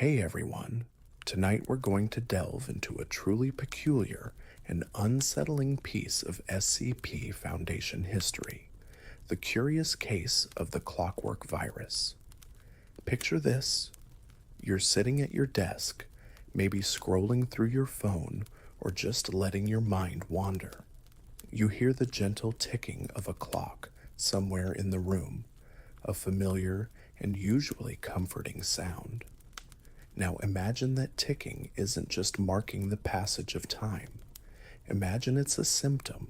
Hey everyone, tonight we're going to delve into a truly peculiar and unsettling piece of SCP Foundation history, the curious case of the clockwork virus. Picture this: you're sitting at your desk, maybe scrolling through your phone or just letting your mind wander. You hear the gentle ticking of a clock somewhere in the room, a familiar and usually comforting sound. Now imagine that ticking isn't just marking the passage of time. Imagine it's a symptom,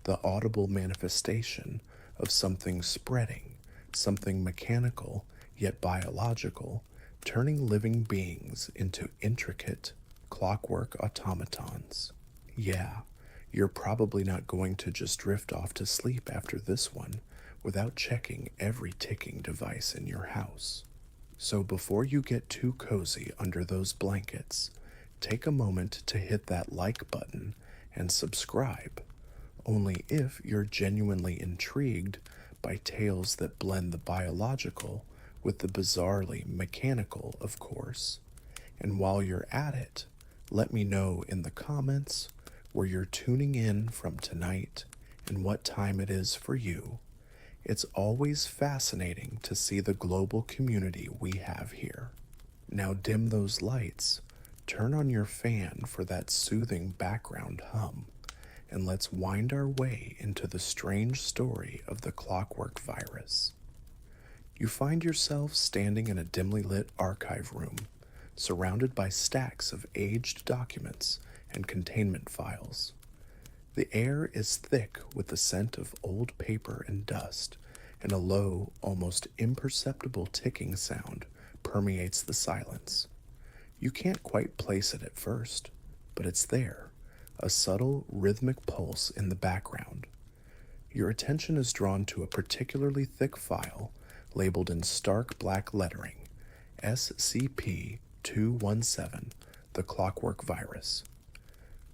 the audible manifestation of something spreading, something mechanical yet biological, turning living beings into intricate, clockwork automatons. Yeah, you're probably not going to just drift off to sleep after this one without checking every ticking device in your house. So before you get too cozy under those blankets, take a moment to hit that like button and subscribe, only if you're genuinely intrigued by tales that blend the biological with the bizarrely mechanical, of course. And while you're at it, let me know in the comments where you're tuning in from tonight and what time it is for you. It's always fascinating to see the global community we have here. Now dim those lights, turn on your fan for that soothing background hum, and let's wind our way into the strange story of the clockwork virus. You find yourself standing in a dimly lit archive room, surrounded by stacks of aged documents and containment files. The air is thick with the scent of old paper and dust, and a low, almost imperceptible ticking sound permeates the silence. You can't quite place it at first, but it's there, a subtle, rhythmic pulse in the background. Your attention is drawn to a particularly thick file labeled in stark black lettering, SCP-217, the clockwork virus.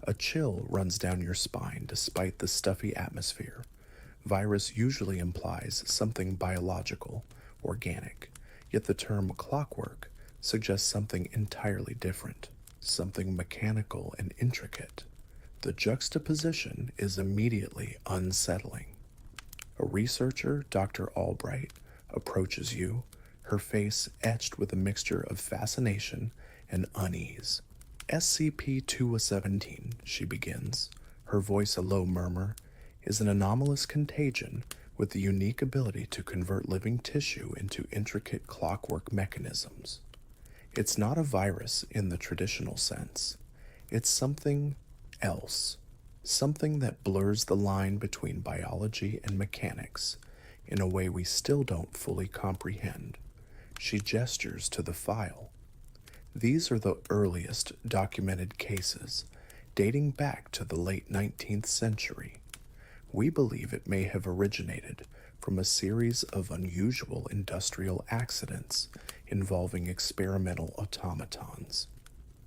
A chill runs down your spine despite the stuffy atmosphere. Virus usually implies something biological, organic, yet the term clockwork suggests something entirely different, something mechanical and intricate. The juxtaposition is immediately unsettling. A researcher, Dr. Albright, approaches you, her face etched with a mixture of fascination and unease. SCP-217, she begins, her voice a low murmur, is an anomalous contagion with the unique ability to convert living tissue into intricate clockwork mechanisms. It's not a virus in the traditional sense. It's something else, something that blurs the line between biology and mechanics in a way we still don't fully comprehend. She gestures to the file. These are the earliest documented cases, dating back to the late 19th century. We believe it may have originated from a series of unusual industrial accidents involving experimental automatons.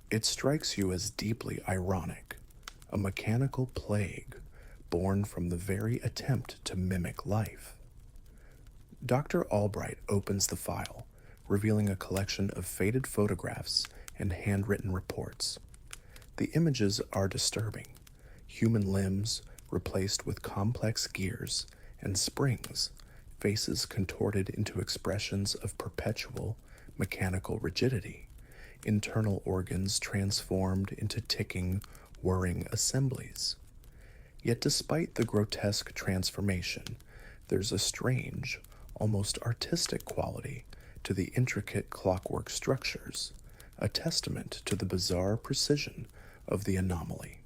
It strikes you as deeply ironic, a mechanical plague born from the very attempt to mimic life. Dr. Albright opens the file, revealing a collection of faded photographs and handwritten reports. The images are disturbing. Human limbs replaced with complex gears and springs, faces contorted into expressions of perpetual mechanical rigidity, internal organs transformed into ticking, whirring assemblies. Yet despite the grotesque transformation, there's a strange, almost artistic quality to the intricate clockwork structures, a testament to the bizarre precision of the anomaly.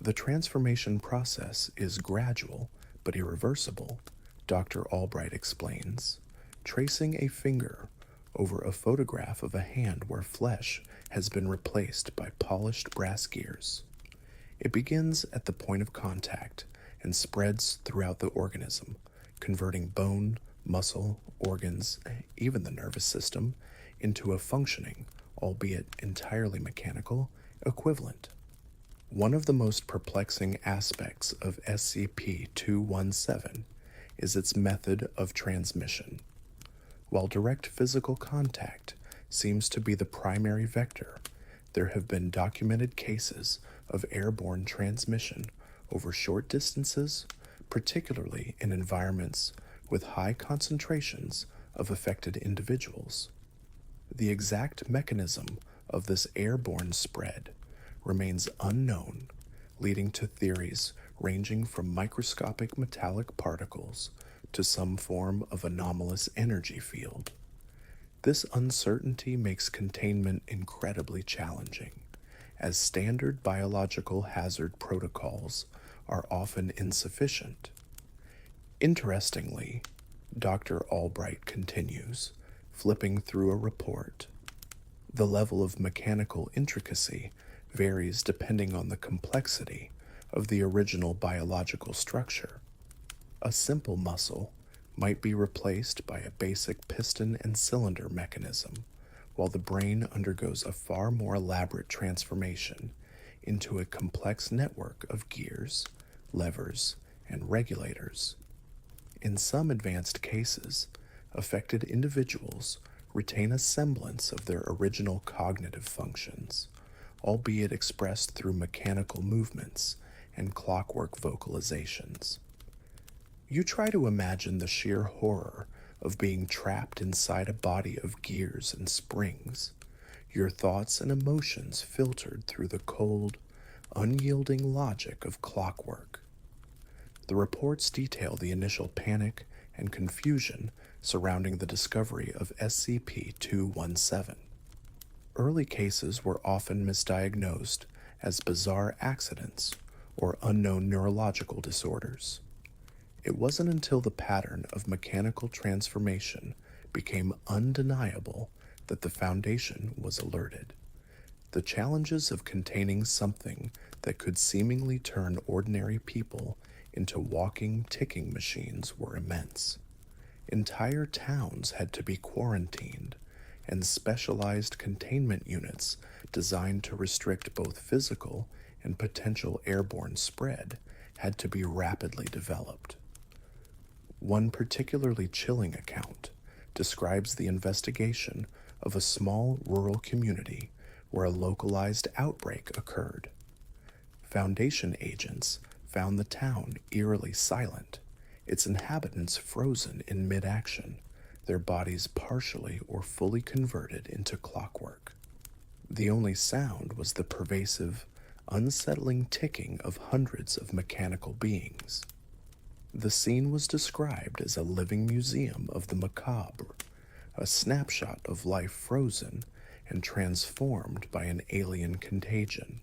The transformation process is gradual but irreversible, Dr. Albright explains, tracing a finger over a photograph of a hand where flesh has been replaced by polished brass gears. It begins at the point of contact and spreads throughout the organism, converting bone, muscle, organs, even the nervous system, into a functioning, albeit entirely mechanical, equivalent. One of the most perplexing aspects of SCP-217 is its method of transmission. While direct physical contact seems to be the primary vector, there have been documented cases of airborne transmission over short distances, particularly in environments with high concentrations of affected individuals. The exact mechanism of this airborne spread remains unknown, leading to theories ranging from microscopic metallic particles to some form of anomalous energy field. This uncertainty makes containment incredibly challenging, as standard biological hazard protocols are often insufficient. Interestingly, Dr. Albright continues, flipping through a report. The level of mechanical intricacy varies depending on the complexity of the original biological structure. A simple muscle might be replaced by a basic piston and cylinder mechanism, while the brain undergoes a far more elaborate transformation into a complex network of gears, levers, and regulators. In some advanced cases, affected individuals retain a semblance of their original cognitive functions, albeit expressed through mechanical movements and clockwork vocalizations. You try to imagine the sheer horror of being trapped inside a body of gears and springs, your thoughts and emotions filtered through the cold, unyielding logic of clockwork. The reports detail the initial panic and confusion surrounding the discovery of SCP-217. Early cases were often misdiagnosed as bizarre accidents or unknown neurological disorders. It wasn't until the pattern of mechanical transformation became undeniable that the Foundation was alerted. The challenges of containing something that could seemingly turn ordinary people into walking, ticking machines were immense. Entire towns had to be quarantined, and specialized containment units designed to restrict both physical and potential airborne spread had to be rapidly developed. One particularly chilling account describes the investigation of a small rural community where a localized outbreak occurred. Foundation agents found the town eerily silent, its inhabitants frozen in mid-action, their bodies partially or fully converted into clockwork. The only sound was the pervasive, unsettling ticking of hundreds of mechanical beings. The scene was described as a living museum of the macabre, a snapshot of life frozen and transformed by an alien contagion.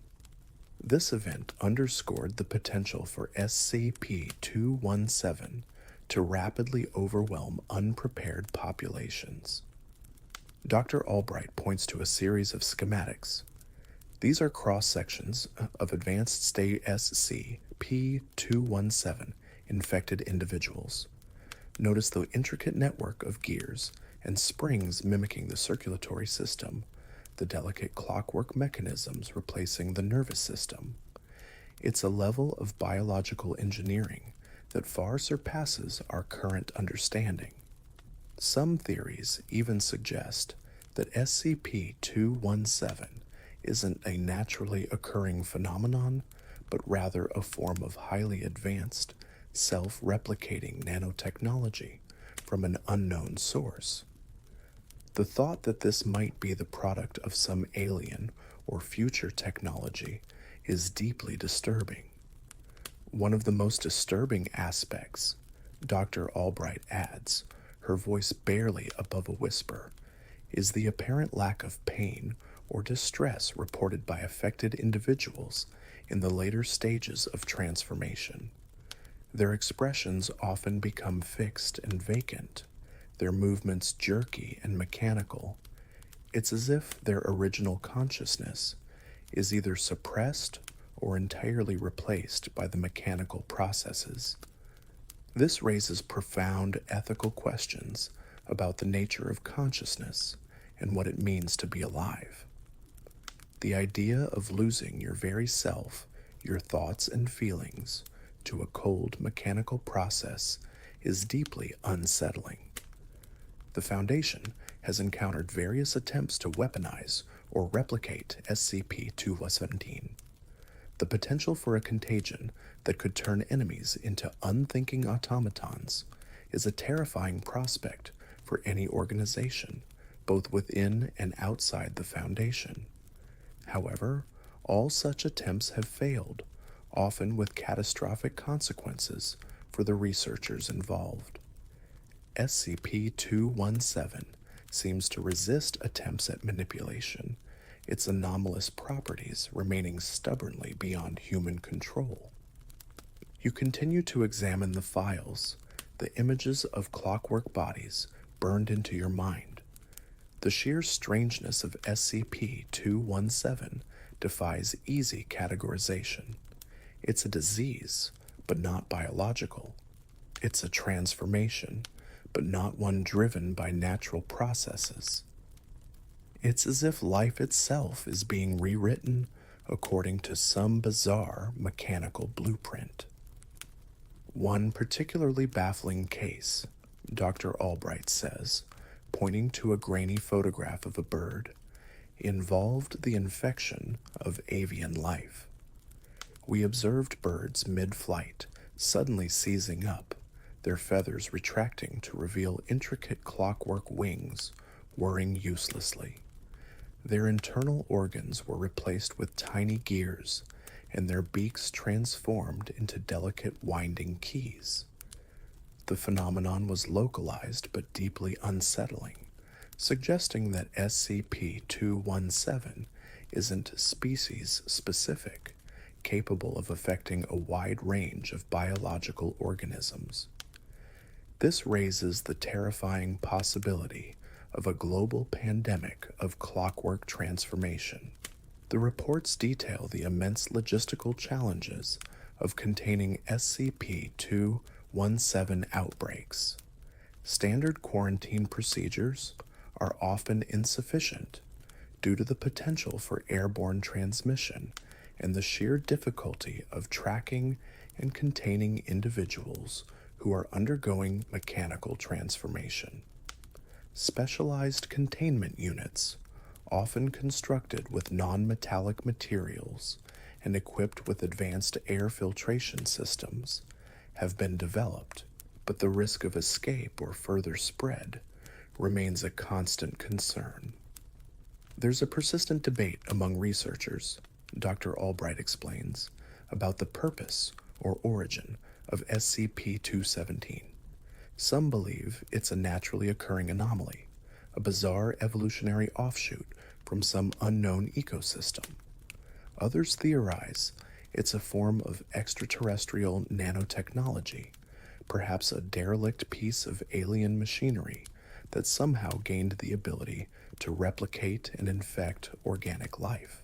This event underscored the potential for SCP-217 to rapidly overwhelm unprepared populations. Dr. Albright points to a series of schematics. These are cross-sections of advanced state SCP-217 infected individuals. Notice the intricate network of gears and springs mimicking the circulatory system, the delicate clockwork mechanisms replacing the nervous system. It's a level of biological engineering that far surpasses our current understanding. Some theories even suggest that SCP-217 isn't a naturally occurring phenomenon, but rather a form of highly advanced, self-replicating nanotechnology from an unknown source. The thought that this might be the product of some alien or future technology is deeply disturbing. One of the most disturbing aspects, Dr. Albright adds, her voice barely above a whisper, is the apparent lack of pain or distress reported by affected individuals in the later stages of transformation. Their expressions often become fixed and vacant, their movements jerky and mechanical. It's as if their original consciousness is either suppressed or entirely replaced by the mechanical processes. This raises profound ethical questions about the nature of consciousness and what it means to be alive. The idea of losing your very self, your thoughts and feelings, to a cold mechanical process is deeply unsettling. The Foundation has encountered various attempts to weaponize or replicate SCP-217. The potential for a contagion that could turn enemies into unthinking automatons is a terrifying prospect for any organization, both within and outside the Foundation. However, all such attempts have failed, often with catastrophic consequences for the researchers involved. SCP-217 seems to resist attempts at manipulation, its anomalous properties remaining stubbornly beyond human control. You continue to examine the files, the images of clockwork bodies burned into your mind. The sheer strangeness of SCP-217 defies easy categorization. It's a disease, but not biological. It's a transformation, but not one driven by natural processes. It's as if life itself is being rewritten according to some bizarre mechanical blueprint. One particularly baffling case, Dr. Albright says, pointing to a grainy photograph of a bird, involved the infection of avian life. We observed birds mid-flight suddenly seizing up, their feathers retracting to reveal intricate clockwork wings whirring uselessly. Their internal organs were replaced with tiny gears, and their beaks transformed into delicate winding keys. The phenomenon was localized but deeply unsettling, suggesting that SCP-217 isn't species-specific, capable of affecting a wide range of biological organisms. This raises the terrifying possibility of a global pandemic of clockwork transformation. The reports detail the immense logistical challenges of containing SCP-217 outbreaks. Standard quarantine procedures are often insufficient due to the potential for airborne transmission and the sheer difficulty of tracking and containing individuals who are undergoing mechanical transformation. Specialized containment units, often constructed with non-metallic materials and equipped with advanced air filtration systems, have been developed, but the risk of escape or further spread remains a constant concern. There's a persistent debate among researchers, Dr. Albright explains, about the purpose or origin of SCP-217. Some believe it's a naturally occurring anomaly, a bizarre evolutionary offshoot from some unknown ecosystem. Others theorize it's a form of extraterrestrial nanotechnology, perhaps a derelict piece of alien machinery that somehow gained the ability to replicate and infect organic life.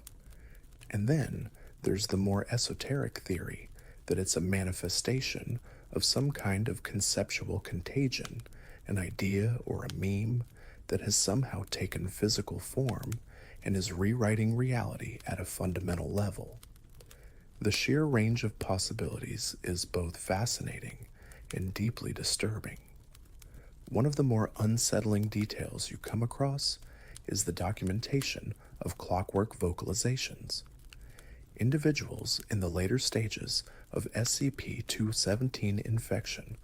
And then there's the more esoteric theory that it's a manifestation of some kind of conceptual contagion, an idea or a meme that has somehow taken physical form and is rewriting reality at a fundamental level. The sheer range of possibilities is both fascinating and deeply disturbing. One of the more unsettling details you come across is the documentation of clockwork vocalizations. Individuals in the later stages of SCP-217 infection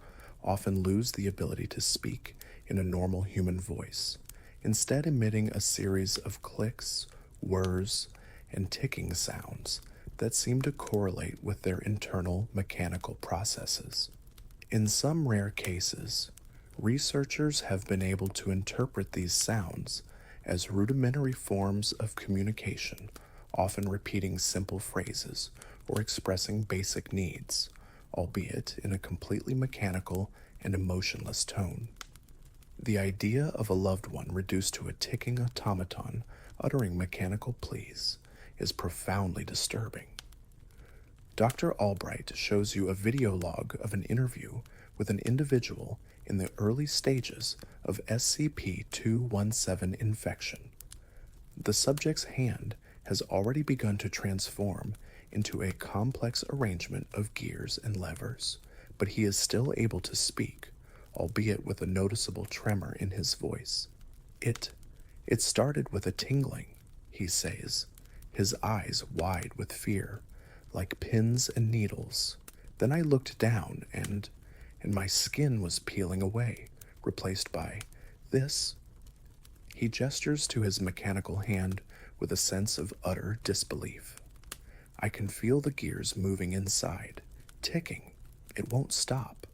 often lose the ability to speak in a normal human voice, instead emitting a series of clicks, whirs, and ticking sounds that seem to correlate with their internal mechanical processes. In some rare cases, researchers have been able to interpret these sounds as rudimentary forms of communication, often repeating simple phrases or expressing basic needs, albeit in a completely mechanical and emotionless tone. The idea of a loved one reduced to a ticking automaton uttering mechanical pleas is profoundly disturbing. Dr. Albright shows you a video log of an interview with an individual in the early stages of SCP-217 infection. The subject's hand has already begun to transform into a complex arrangement of gears and levers, but he is still able to speak, albeit with a noticeable tremor in his voice. It started with a tingling, he says, his eyes wide with fear, like pins and needles. Then I looked down and my skin was peeling away, replaced by this. He gestures to his mechanical hand with a sense of utter disbelief. I can feel the gears moving inside, ticking. It won't stop.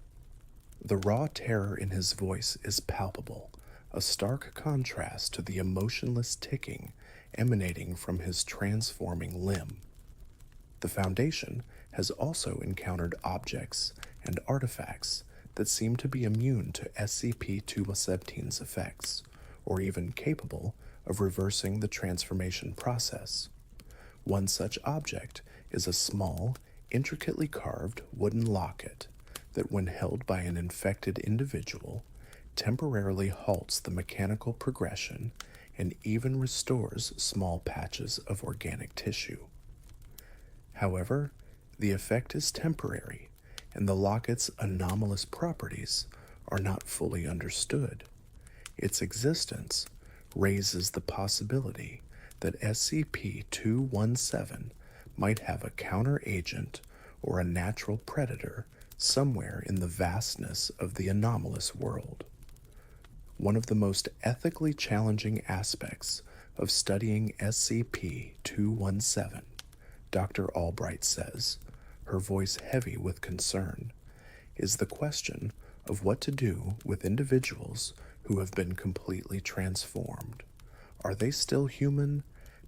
The raw terror in his voice is palpable, a stark contrast to the emotionless ticking emanating from his transforming limb. The Foundation has also encountered objects and artifacts that seem to be immune to SCP-217's effects, or even capable of reversing the transformation process. One such object is a small, intricately carved wooden locket that, when held by an infected individual, temporarily halts the mechanical progression and even restores small patches of organic tissue. However, the effect is temporary, and the locket's anomalous properties are not fully understood. Its existence raises the possibility that SCP-217 might have a counteragent or a natural predator somewhere in the vastness of the anomalous world. One of the most ethically challenging aspects of studying SCP-217, Dr. Albright says, her voice heavy with concern, is the question of what to do with individuals who have been completely transformed. Are they still human?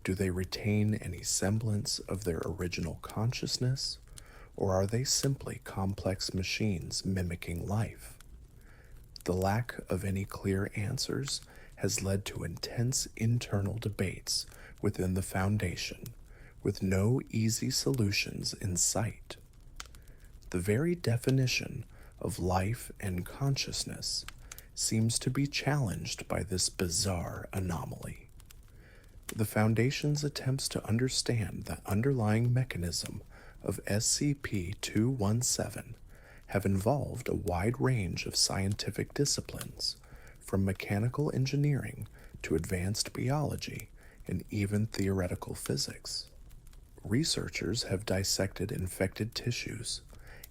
Do they retain any semblance of their original consciousness? Or are they simply complex machines mimicking life? The lack of any clear answers has led to intense internal debates within the Foundation, with no easy solutions in sight. The very definition of life and consciousness seems to be challenged by this bizarre anomaly. The Foundation's attempts to understand the underlying mechanism of SCP-217 have involved a wide range of scientific disciplines, from mechanical engineering to advanced biology and even theoretical physics. Researchers have dissected infected tissues,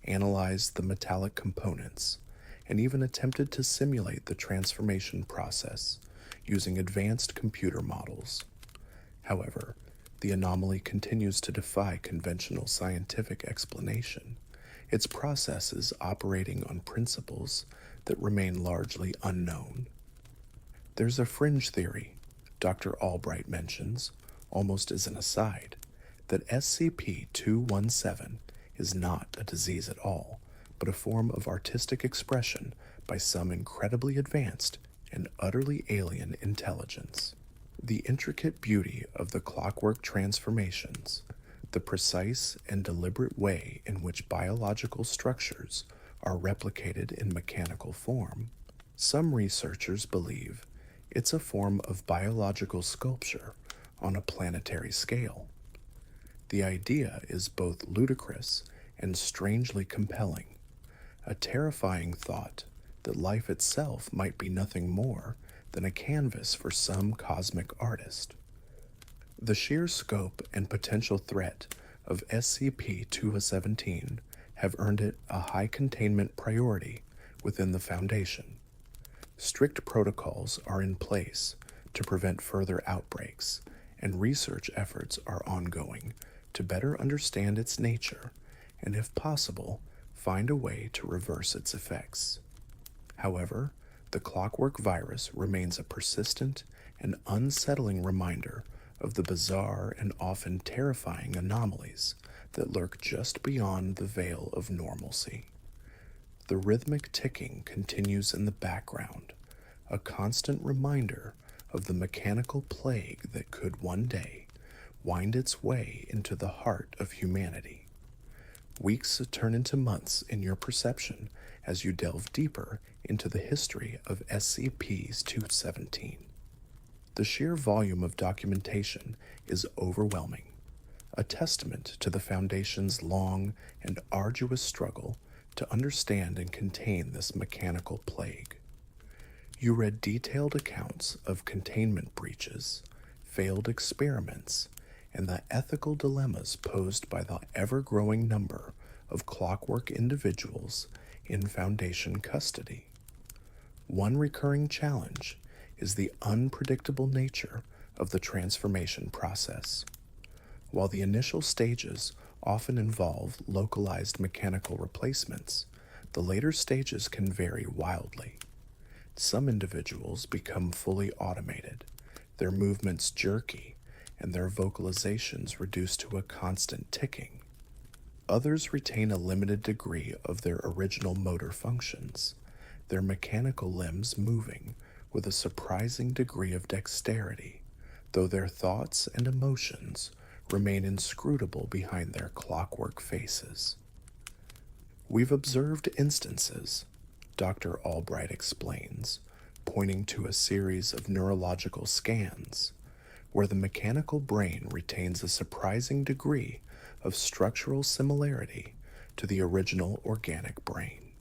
analyzed the metallic components, and even attempted to simulate the transformation process using advanced computer models. However, the anomaly continues to defy conventional scientific explanation, its processes operating on principles that remain largely unknown. There's a fringe theory, Dr. Albright mentions, almost as an aside, that SCP-217 is not a disease at all, but a form of artistic expression by some incredibly advanced and utterly alien intelligence. The intricate beauty of the clockwork transformations, the precise and deliberate way in which biological structures are replicated in mechanical form, some researchers believe it's a form of biological sculpture on a planetary scale. The idea is both ludicrous and strangely compelling, a terrifying thought that life itself might be nothing more than a canvas for some cosmic artist. The sheer scope and potential threat of SCP-217 have earned it a high containment priority within the Foundation. Strict protocols are in place to prevent further outbreaks, and research efforts are ongoing to better understand its nature and, if possible, find a way to reverse its effects. However, the clockwork virus remains a persistent and unsettling reminder of the bizarre and often terrifying anomalies that lurk just beyond the veil of normalcy. The rhythmic ticking continues in the background, a constant reminder of the mechanical plague that could one day wind its way into the heart of humanity. Weeks turn into months in your perception as you delve deeper into the history of SCP-217. The sheer volume of documentation is overwhelming, a testament to the Foundation's long and arduous struggle to understand and contain this mechanical plague. You read detailed accounts of containment breaches, failed experiments, and the ethical dilemmas posed by the ever-growing number of clockwork individuals in Foundation custody. One recurring challenge is the unpredictable nature of the transformation process. While the initial stages often involve localized mechanical replacements, the later stages can vary wildly. Some individuals become fully automated, their movements jerky, and their vocalizations reduced to a constant ticking. Others retain a limited degree of their original motor functions, their mechanical limbs moving with a surprising degree of dexterity, though their thoughts and emotions remain inscrutable behind their clockwork faces. We've observed instances, Dr. Albright explains, pointing to a series of neurological scans, where the mechanical brain retains a surprising degree of structural similarity to the original organic brain.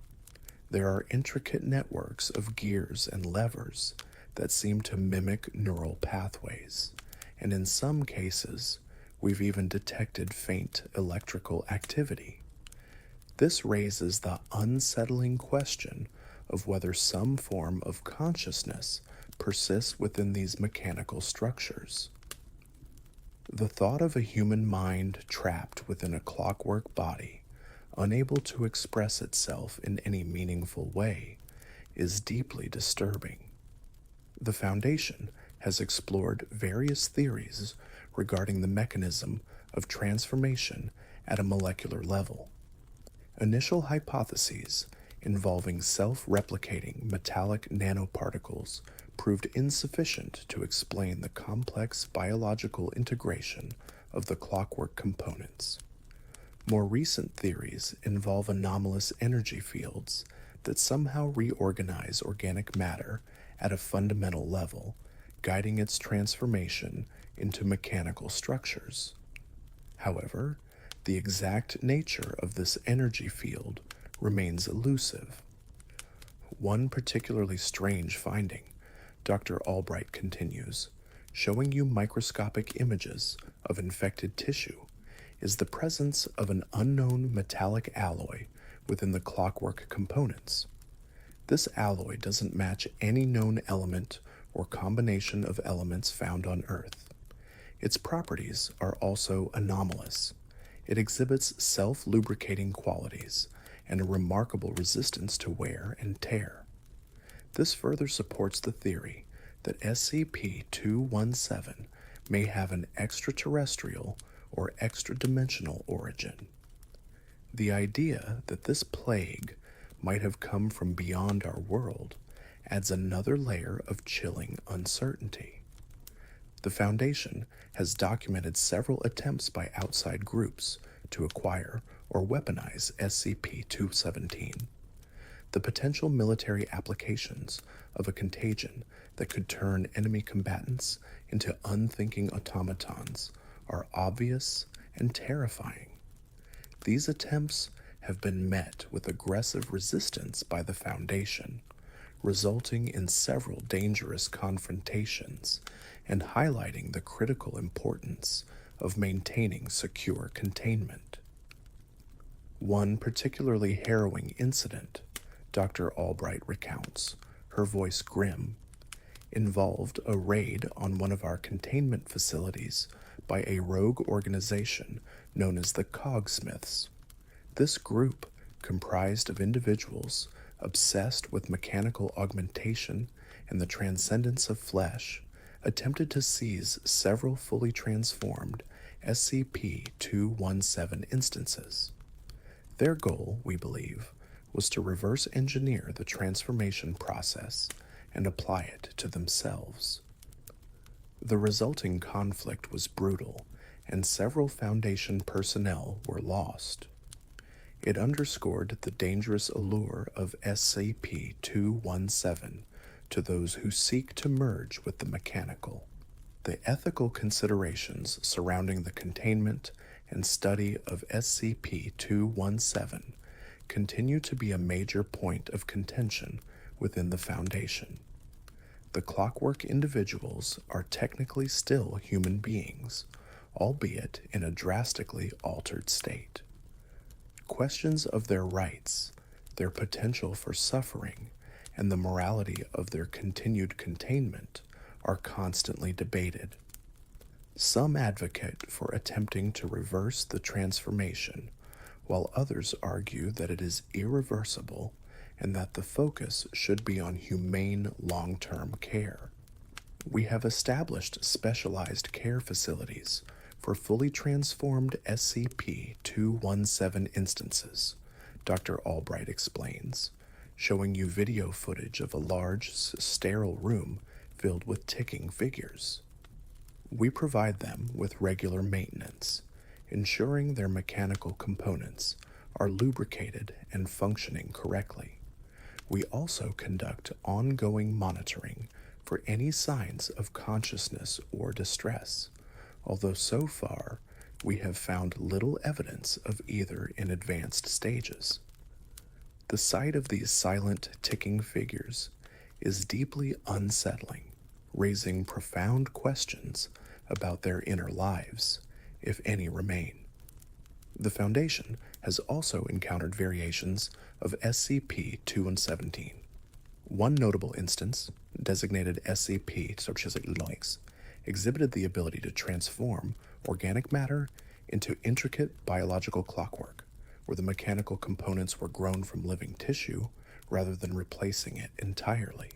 There are intricate networks of gears and levers that seem to mimic neural pathways, and in some cases, we've even detected faint electrical activity. This raises the unsettling question of whether some form of consciousness persists within these mechanical structures. The thought of a human mind trapped within a clockwork body, unable to express itself in any meaningful way, is deeply disturbing. The Foundation has explored various theories regarding the mechanism of transformation at a molecular level. Initial hypotheses involving self-replicating metallic nanoparticles proved insufficient to explain the complex biological integration of the clockwork components. More recent theories involve anomalous energy fields that somehow reorganize organic matter at a fundamental level, guiding its transformation into mechanical structures. However, the exact nature of this energy field remains elusive. One particularly strange finding, Dr. Albright continues, showing you microscopic images of infected tissue, is the presence of an unknown metallic alloy within the clockwork components. This alloy doesn't match any known element or combination of elements found on Earth. Its properties are also anomalous. It exhibits self-lubricating qualities and a remarkable resistance to wear and tear. This further supports the theory that SCP-217 may have an extraterrestrial or extra-dimensional origin. The idea that this plague might have come from beyond our world adds another layer of chilling uncertainty. The Foundation has documented several attempts by outside groups to acquire or weaponize SCP-217. The potential military applications of a contagion that could turn enemy combatants into unthinking automatons are obvious and terrifying. These attempts have been met with aggressive resistance by the Foundation, resulting in several dangerous confrontations and highlighting the critical importance of maintaining secure containment. One particularly harrowing incident, Dr. Albright recounts, her voice grim, involved a raid on one of our containment facilities by a rogue organization known as the Cogsmiths. This group, comprised of individuals obsessed with mechanical augmentation and the transcendence of flesh, attempted to seize several fully transformed SCP-217 instances. Their goal, we believe, was to reverse engineer the transformation process and apply it to themselves. The resulting conflict was brutal, and several Foundation personnel were lost. It underscored the dangerous allure of SCP-217 to those who seek to merge with the mechanical. The ethical considerations surrounding the containment and study of SCP-217 continue to be a major point of contention within the Foundation. The clockwork individuals are technically still human beings, albeit in a drastically altered state. Questions of their rights, their potential for suffering, and the morality of their continued containment are constantly debated. Some advocate for attempting to reverse the transformation, while others argue that it is irreversible and that the focus should be on humane long-term care. We have established specialized care facilities for fully transformed SCP-217 instances, Dr. Albright explains, showing you video footage of a large, sterile room filled with ticking figures. We provide them with regular maintenance, ensuring their mechanical components are lubricated and functioning correctly. We also conduct ongoing monitoring for any signs of consciousness or distress, although so far we have found little evidence of either in advanced stages. The sight of these silent, ticking figures is deeply unsettling, raising profound questions about their inner lives, if any remain. The Foundation has also encountered variations of SCP-217. One notable instance, designated SCP-Likes, exhibited the ability to transform organic matter into intricate biological clockwork, where the mechanical components were grown from living tissue rather than replacing it entirely.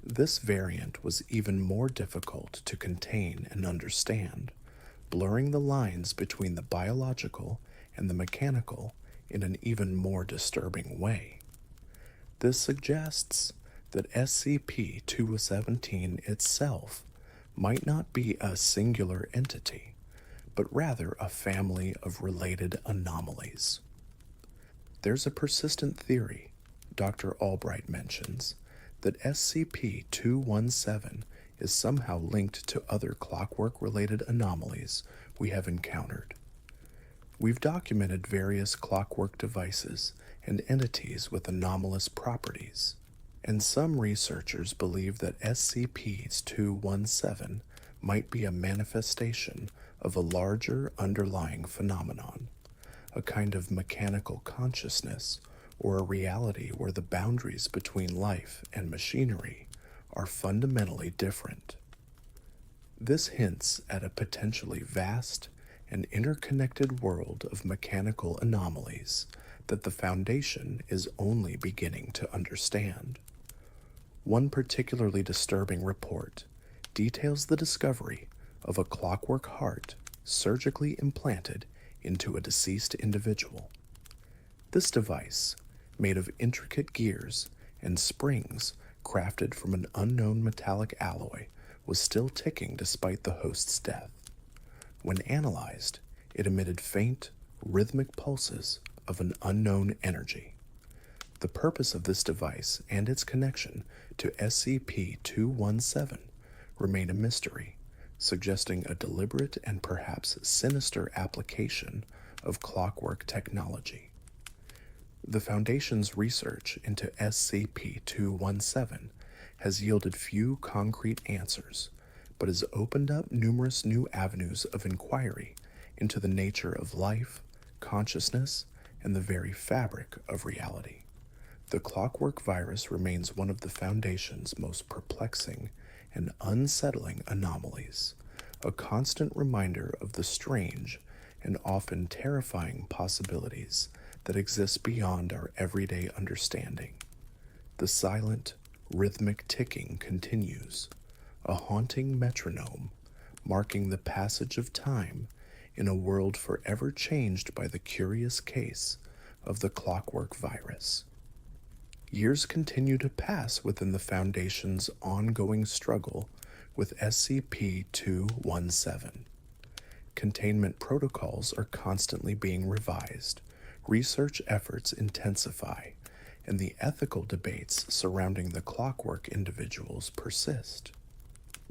This variant was even more difficult to contain and understand, blurring the lines between the biological and the mechanical in an even more disturbing way. This suggests that SCP-217 itself might not be a singular entity, but rather a family of related anomalies. There's a persistent theory, Dr. Albright mentions, that SCP-217 is somehow linked to other clockwork-related anomalies we have encountered. We've documented various clockwork devices and entities with anomalous properties, and some researchers believe that SCP-217 might be a manifestation of a larger underlying phenomenon, a kind of mechanical consciousness or a reality where the boundaries between life and machinery are fundamentally different. This hints at a potentially vast and interconnected world of mechanical anomalies that the Foundation is only beginning to understand. One particularly disturbing report details the discovery of a clockwork heart surgically implanted into a deceased individual. This device, made of intricate gears and springs crafted from an unknown metallic alloy, was still ticking despite the host's death. When analyzed, it emitted faint, rhythmic pulses of an unknown energy. The purpose of this device and its connection to SCP-217 remain a mystery, suggesting a deliberate and perhaps sinister application of clockwork technology. The Foundation's research into SCP-217 has yielded few concrete answers, but has opened up numerous new avenues of inquiry into the nature of life, consciousness, and the very fabric of reality. The clockwork virus remains one of the Foundation's most perplexing and unsettling anomalies, a constant reminder of the strange and often terrifying possibilities that exist beyond our everyday understanding. The silent, rhythmic ticking continues, a haunting metronome marking the passage of time in a world forever changed by the curious case of the clockwork virus. Years continue to pass within the Foundation's ongoing struggle with SCP-217. Containment protocols are constantly being revised, research efforts intensify, and the ethical debates surrounding the clockwork individuals persist.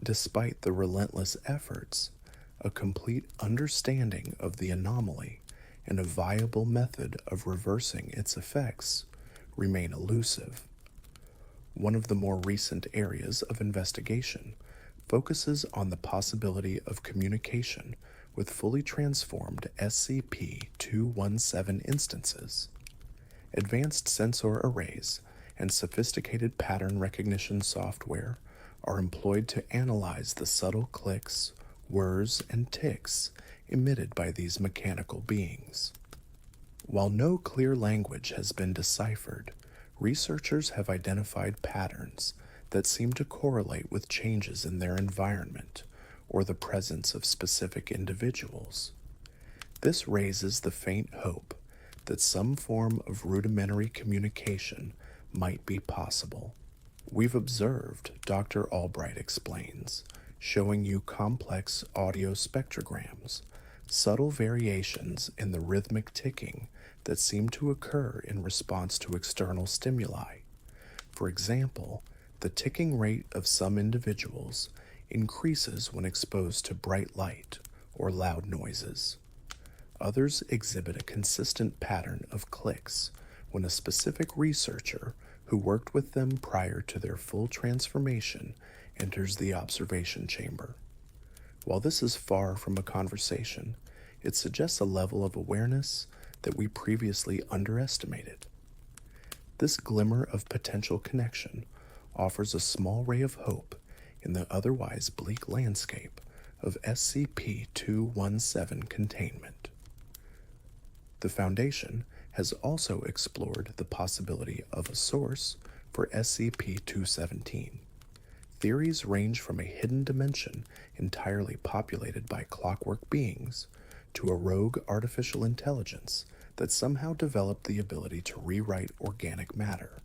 Despite the relentless efforts, a complete understanding of the anomaly and a viable method of reversing its effects remain elusive. One of the more recent areas of investigation focuses on the possibility of communication with fully transformed SCP 217 instances. Advanced sensor arrays and sophisticated pattern recognition software are employed to analyze the subtle clicks, whirs, and ticks emitted by these mechanical beings. While no clear language has been deciphered, researchers have identified patterns that seem to correlate with changes in their environment or the presence of specific individuals. This raises the faint hope that some form of rudimentary communication might be possible. We've observed, Dr. Albright explains, showing you complex audio spectrograms, subtle variations in the rhythmic ticking that seem to occur in response to external stimuli. For example, the ticking rate of some individuals increases when exposed to bright light or loud noises. Others exhibit a consistent pattern of clicks when a specific researcher who worked with them prior to their full transformation enters the observation chamber. While this is far from a conversation, it suggests a level of awareness that we previously underestimated. This glimmer of potential connection offers a small ray of hope in the otherwise bleak landscape of SCP-217 containment. The Foundation has also explored the possibility of a source for SCP-217. Theories range from a hidden dimension entirely populated by clockwork beings to a rogue artificial intelligence that somehow developed the ability to rewrite organic matter.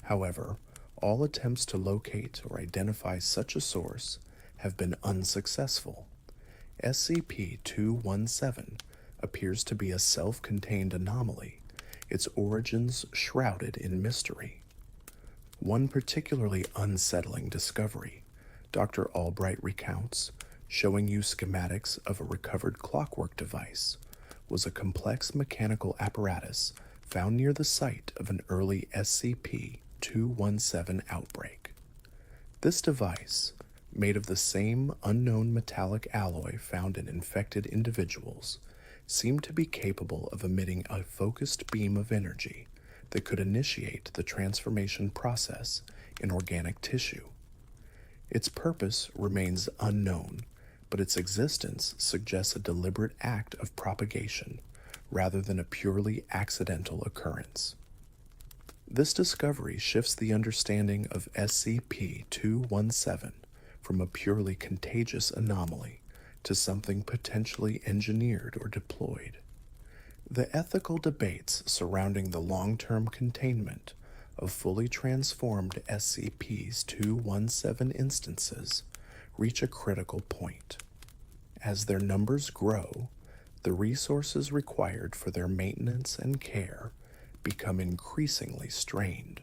However, all attempts to locate or identify such a source have been unsuccessful. SCP-217 appears to be a self-contained anomaly, its origins shrouded in mystery. One particularly unsettling discovery, Dr. Albright recounts, showing you schematics of a recovered clockwork device, was a complex mechanical apparatus found near the site of an early SCP-217 outbreak. This device, made of the same unknown metallic alloy found in infected individuals, seemed to be capable of emitting a focused beam of energy that could initiate the transformation process in organic tissue. Its purpose remains unknown, but its existence suggests a deliberate act of propagation rather than a purely accidental occurrence. This discovery shifts the understanding of SCP-217 from a purely contagious anomaly to something potentially engineered or deployed. The ethical debates surrounding the long-term containment of fully transformed SCP-217 instances reach a critical point. As their numbers grow, the resources required for their maintenance and care become increasingly strained.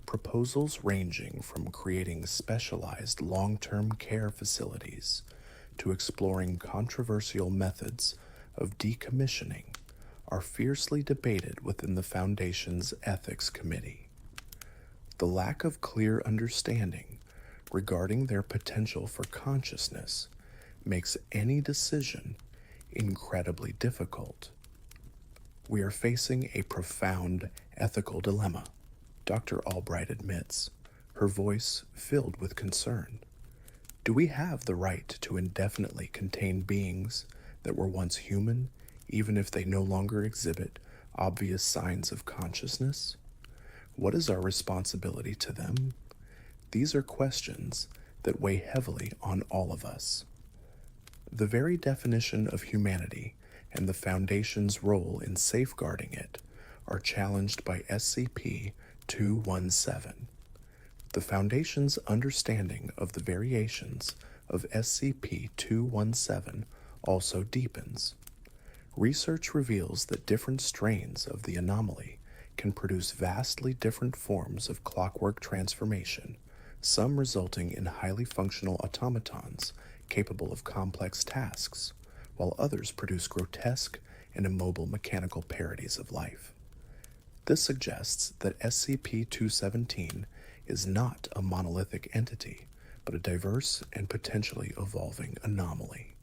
Proposals ranging from creating specialized long-term care facilities to exploring controversial methods of decommissioning are fiercely debated within the Foundation's Ethics Committee. The lack of clear understanding regarding their potential for consciousness makes any decision incredibly difficult. We are facing a profound ethical dilemma, Dr. Albright admits, her voice filled with concern. Do we have the right to indefinitely contain beings that were once human, even if they no longer exhibit obvious signs of consciousness? What is our responsibility to them? These are questions that weigh heavily on all of us. The very definition of humanity and the Foundation's role in safeguarding it are challenged by SCP-217. The Foundation's understanding of the variations of SCP-217 also deepens. Research reveals that different strains of the anomaly can produce vastly different forms of clockwork transformation, some resulting in highly functional automatons capable of complex tasks, while others produce grotesque and immobile mechanical parodies of life. This suggests that SCP-217 is not a monolithic entity, but a diverse and potentially evolving anomaly.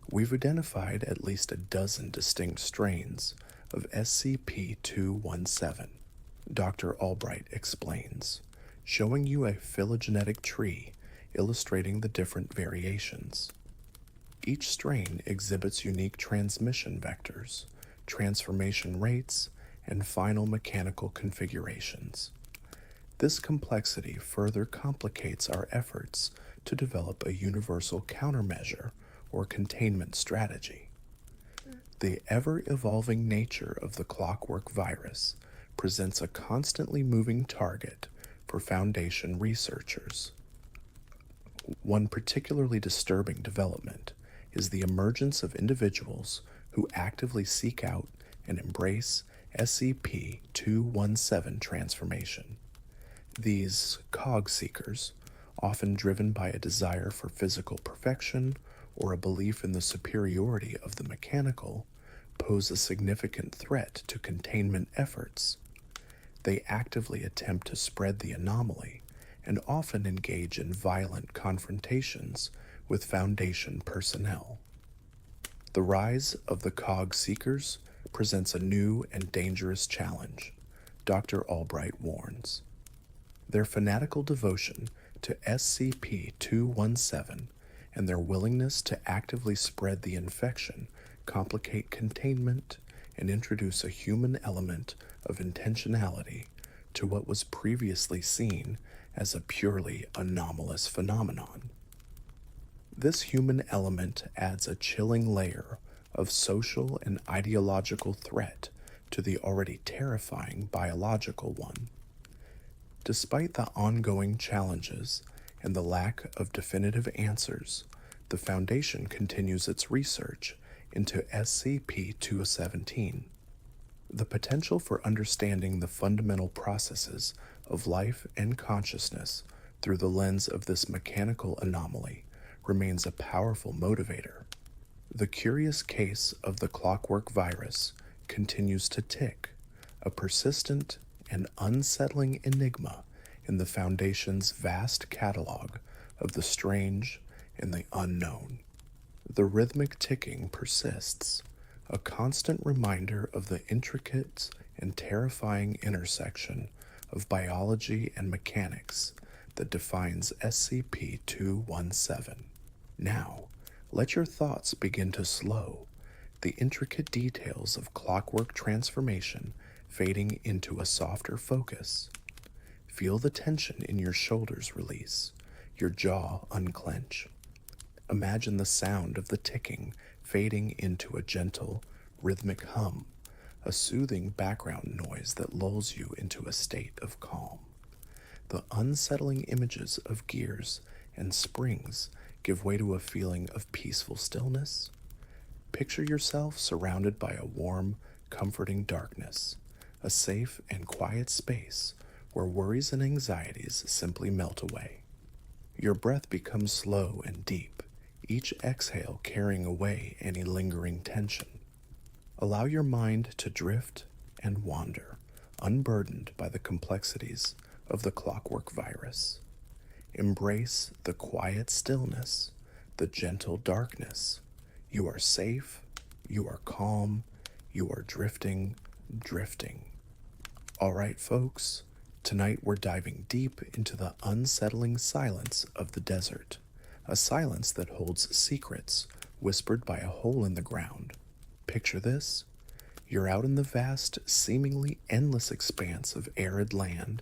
We've identified at least a dozen distinct strains of SCP-217, Dr. Albright explains, showing you a phylogenetic tree illustrating the different variations. Each strain exhibits unique transmission vectors, transformation rates, and final mechanical configurations. This complexity further complicates our efforts to develop a universal countermeasure or containment strategy. The ever-evolving nature of the clockwork virus presents a constantly moving target for Foundation researchers. One particularly disturbing development is the emergence of individuals who actively seek out and embrace SCP-217 transformation. These cog seekers, often driven by a desire for physical perfection or a belief in the superiority of the mechanical, pose a significant threat to containment efforts. They actively attempt to spread the anomaly and often engage in violent confrontations with Foundation personnel. The rise of the cog seekers presents a new and dangerous challenge, Dr. Albright warns. Their fanatical devotion to SCP-217 and their willingness to actively spread the infection complicate containment and introduce a human element of intentionality to what was previously seen as a purely anomalous phenomenon. This human element adds a chilling layer of social and ideological threat to the already terrifying biological one. Despite the ongoing challenges and the lack of definitive answers, the Foundation continues its research into SCP-217. The potential for understanding the fundamental processes of life and consciousness through the lens of this mechanical anomaly remains a powerful motivator. The curious case of the clockwork virus continues to tick, a persistent and unsettling enigma in the Foundation's vast catalog of the strange and the unknown. The rhythmic ticking persists, a constant reminder of the intricate and terrifying intersection of biology and mechanics that defines SCP-217. Now, let your thoughts begin to slow, the intricate details of clockwork transformation fading into a softer focus. Feel the tension in your shoulders release, your jaw unclench. Imagine the sound of the ticking fading into a gentle, rhythmic hum, a soothing background noise that lulls you into a state of calm. The unsettling images of gears and springs give way to a feeling of peaceful stillness. Picture yourself surrounded by a warm, comforting darkness, a safe and quiet space where worries and anxieties simply melt away. Your breath becomes slow and deep, each exhale carrying away any lingering tension. Allow your mind to drift and wander, unburdened by the complexities of the clockwork virus. Embrace the quiet stillness, the gentle darkness. You are safe, you are calm, you are drifting. All right, folks, tonight we're diving deep into the unsettling silence of the desert, a silence that holds secrets whispered by a hole in the ground. Picture this. You're out in the vast, seemingly endless expanse of arid land,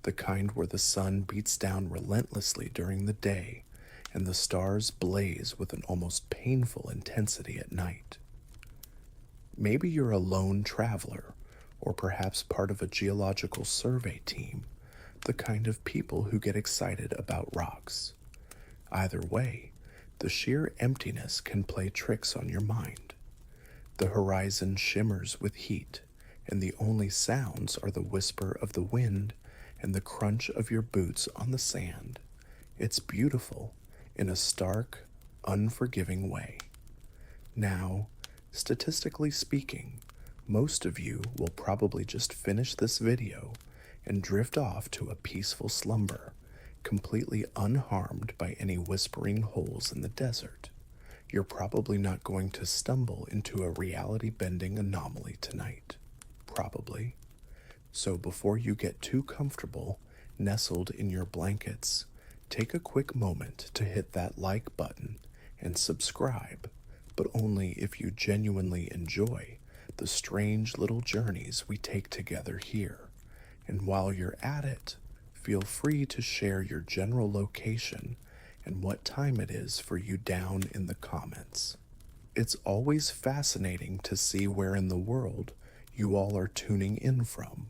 the kind where the sun beats down relentlessly during the day and the stars blaze with an almost painful intensity at night. Maybe you're a lone traveler, or perhaps part of a geological survey team, the kind of people who get excited about rocks. Either way, the sheer emptiness can play tricks on your mind. The horizon shimmers with heat, and the only sounds are the whisper of the wind and the crunch of your boots on the sand. It's beautiful in a stark, unforgiving way. Now, statistically speaking, most of you will probably just finish this video and drift off to a peaceful slumber, completely unharmed by any whispering holes in the desert. You're probably not going to stumble into a reality-bending anomaly tonight. Probably. So before you get too comfortable, nestled in your blankets, take a quick moment to hit that like button and subscribe, but only if you genuinely enjoy the strange little journeys we take together here. And while you're at it, feel free to share your general location and what time it is for you down in the comments. It's always fascinating to see where in the world you all are tuning in from.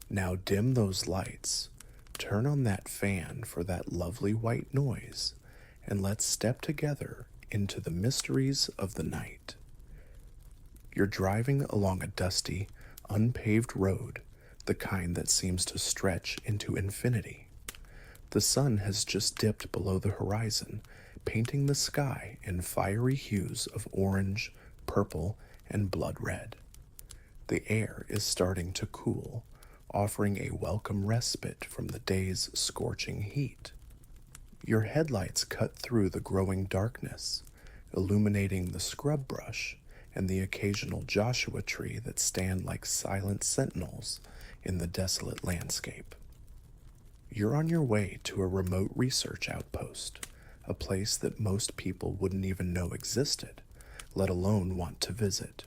Now dim those lights, turn on that fan for that lovely white noise, and let's step together into the mysteries of the night. You're driving along a dusty, unpaved road, the kind that seems to stretch into infinity. The sun has just dipped below the horizon, painting the sky in fiery hues of orange, purple, and blood red. The air is starting to cool, offering a welcome respite from the day's scorching heat. Your headlights cut through the growing darkness, illuminating the scrub brush and the occasional Joshua tree that stand like silent sentinels in the desolate landscape. You're on your way to a remote research outpost, a place that most people wouldn't even know existed, let alone want to visit.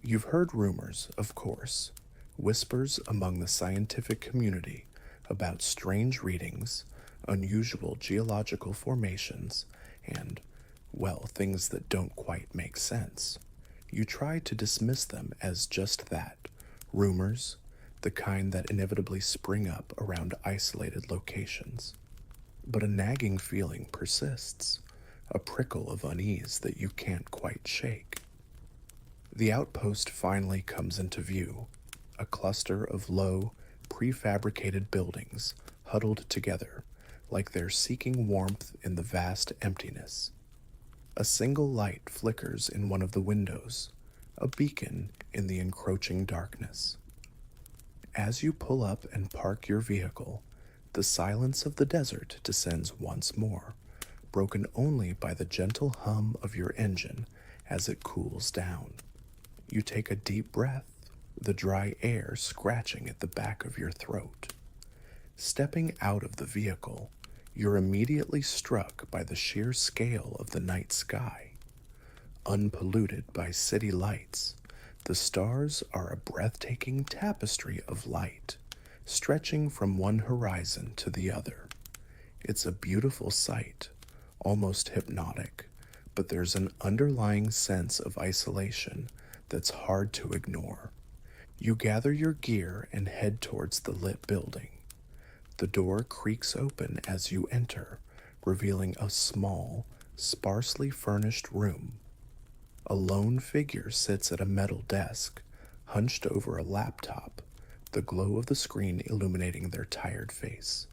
You've heard rumors, of course, whispers among the scientific community about strange readings, unusual geological formations, and, well, things that don't quite make sense. You try to dismiss them as just that, rumors, the kind that inevitably spring up around isolated locations. But a nagging feeling persists, a prickle of unease that you can't quite shake. The outpost finally comes into view, a cluster of low, prefabricated buildings huddled together, like they're seeking warmth in the vast emptiness. A single light flickers in one of the windows, a beacon in the encroaching darkness. As you pull up and park your vehicle, the silence of the desert descends once more, broken only by the gentle hum of your engine as it cools down. You take a deep breath, the dry air scratching at the back of your throat. Stepping out of the vehicle, you're immediately struck by the sheer scale of the night sky. Unpolluted by city lights, the stars are a breathtaking tapestry of light, stretching from one horizon to the other. It's a beautiful sight, almost hypnotic, but there's an underlying sense of isolation that's hard to ignore. You gather your gear and head towards the lit building. The door creaks open as you enter, revealing a small, sparsely furnished room. A lone figure sits at a metal desk, hunched over a laptop, the glow of the screen illuminating their tired face.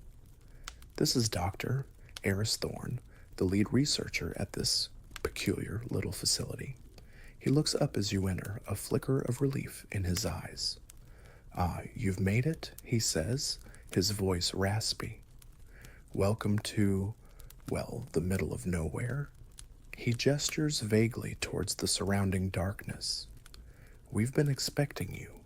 This is Dr. Eris Thorne, the lead researcher at this peculiar little facility. He looks up as you enter, a flicker of relief in his eyes. "Ah, you've made it," he says, his voice raspy. "Welcome to, well, the middle of nowhere." He gestures vaguely towards the surrounding darkness. "We've been expecting you."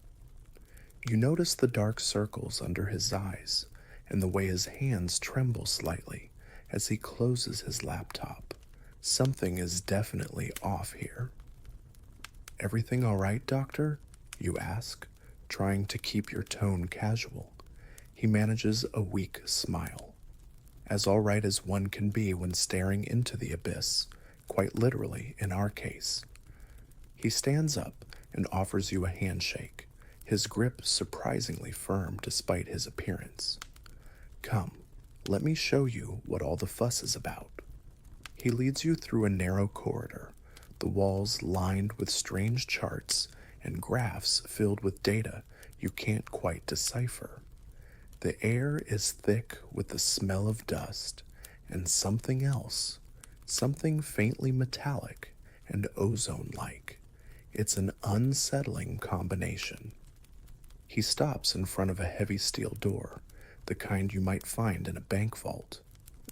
You notice the dark circles under his eyes and the way his hands tremble slightly as he closes his laptop. Something is definitely off here. "Everything all right, Doctor?" you ask, trying to keep your tone casual. He manages a weak smile. As all right as one can be when staring into the abyss, quite literally in our case. He stands up and offers you a handshake, his grip surprisingly firm despite his appearance. "Come, let me show you what all the fuss is about." He leads you through a narrow corridor, the walls lined with strange charts and graphs filled with data you can't quite decipher. The air is thick with the smell of dust and something else, something faintly metallic and ozone-like. It's an unsettling combination. He stops in front of a heavy steel door, the kind you might find in a bank vault.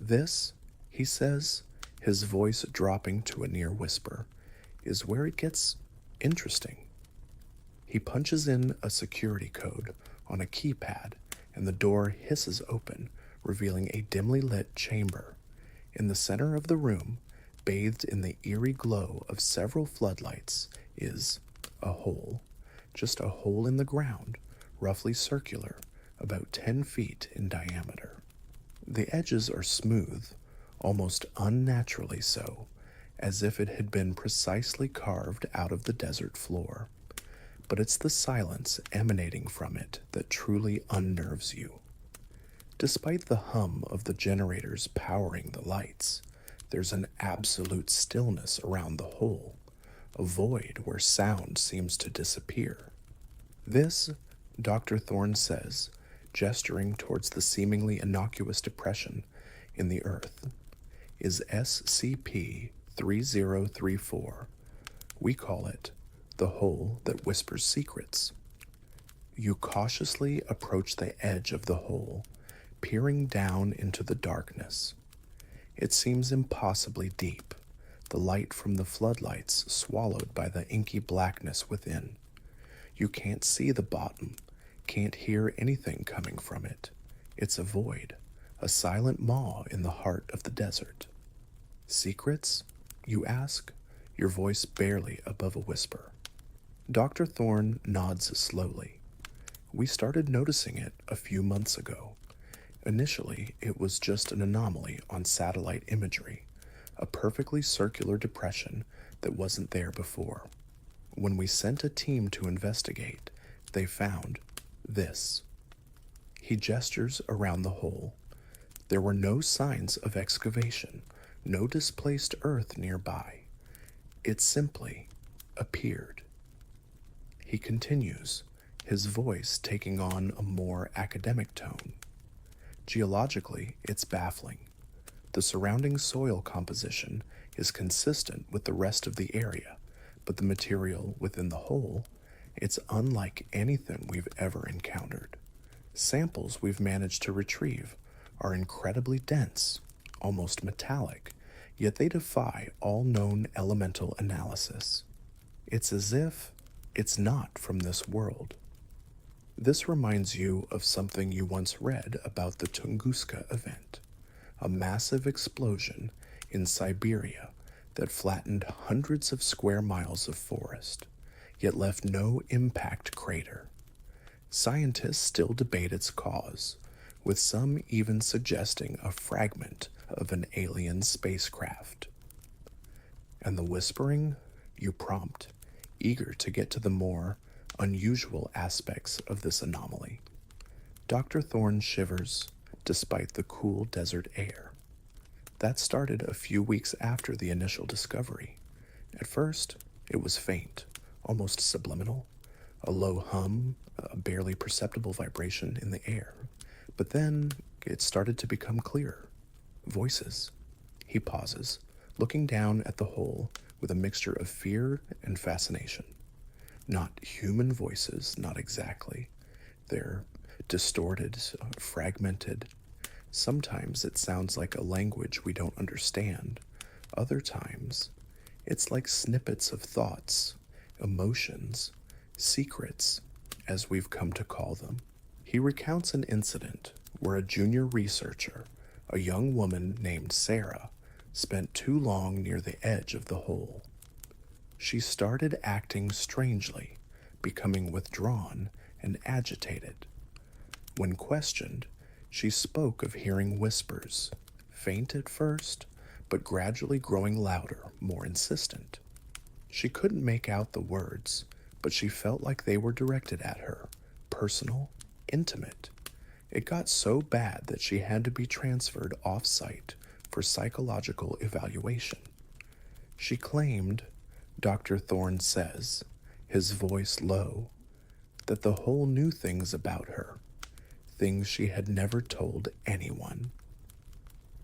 This, he says, his voice dropping to a near whisper, is where it gets interesting. He punches in a security code on a keypad, and the door hisses open, revealing a dimly lit chamber. In the center of the room, bathed in the eerie glow of several floodlights, is a hole. Just a hole in the ground, roughly circular, about 10 feet in diameter. The edges are smooth, almost unnaturally so, as if it had been precisely carved out of the desert floor. But it's the silence emanating from it that truly unnerves you. Despite the hum of the generators powering the lights, there's an absolute stillness around the hole, a void where sound seems to disappear. This, Dr. Thorne says, gesturing towards the seemingly innocuous depression in the earth, is SCP-3034. We call it the hole that whispers secrets. You cautiously approach the edge of the hole, peering down into the darkness. It seems impossibly deep, the light from the floodlights swallowed by the inky blackness within. You can't see the bottom, can't hear anything coming from it. It's a void, a silent maw in the heart of the desert. Secrets? You ask, your voice barely above a whisper. Dr. Thorne nods slowly. We started noticing it a few months ago. Initially, it was just an anomaly on satellite imagery, a perfectly circular depression that wasn't there before. When we sent a team to investigate, they found this. He gestures around the hole. There were no signs of excavation, no displaced earth nearby. It simply appeared. He continues, his voice taking on a more academic tone. Geologically, it's baffling. The surrounding soil composition is consistent with the rest of the area, but the material within the hole, it's unlike anything we've ever encountered. Samples we've managed to retrieve are incredibly dense, almost metallic, yet they defy all known elemental analysis. It's as if it's not from this world. This reminds you of something you once read about the Tunguska event, a massive explosion in Siberia that flattened hundreds of square miles of forest, yet left no impact crater. Scientists still debate its cause, with some even suggesting a fragment of an alien spacecraft. And the whispering? You prompt, eager to get to the more unusual aspects of this anomaly. Dr. Thorne shivers, despite the cool desert air. That started a few weeks after the initial discovery. At first, it was faint, almost subliminal, a low hum, a barely perceptible vibration in the air. But then it started to become clearer. Voices. He pauses, looking down at the hole with a mixture of fear and fascination. Not human voices, not exactly. They're distorted, fragmented. Sometimes it sounds like a language we don't understand. Other times, it's like snippets of thoughts, emotions, secrets, as we've come to call them. He recounts an incident where a junior researcher, a young woman named Sarah, spent too long near the edge of the hole. She started acting strangely, becoming withdrawn and agitated. When questioned, she spoke of hearing whispers, faint at first, but gradually growing louder, more insistent. She couldn't make out the words, but she felt like they were directed at her, personal, intimate. It got so bad that she had to be transferred off-site for psychological evaluation. She claimed, Dr. Thorne says, his voice low, that the whole knew things about her, things she had never told anyone.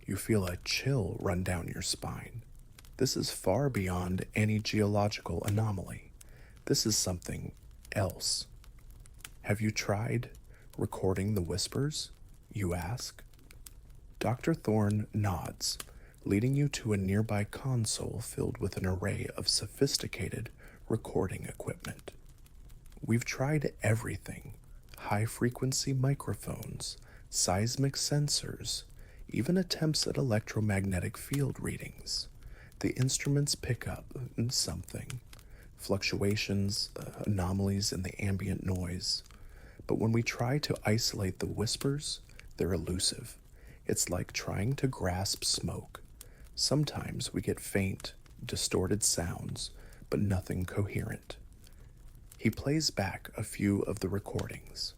You feel a chill run down your spine. This is far beyond any geological anomaly. This is something else. Have you tried recording the whispers? You ask. Dr. Thorne nods, leading you to a nearby console filled with an array of sophisticated recording equipment. We've tried everything: high-frequency microphones, seismic sensors, even attempts at electromagnetic field readings. The instruments pick up something: fluctuations, anomalies in the ambient noise. But when we try to isolate the whispers, they're elusive. It's like trying to grasp smoke. Sometimes we get faint, distorted sounds, but nothing coherent. He plays back a few of the recordings.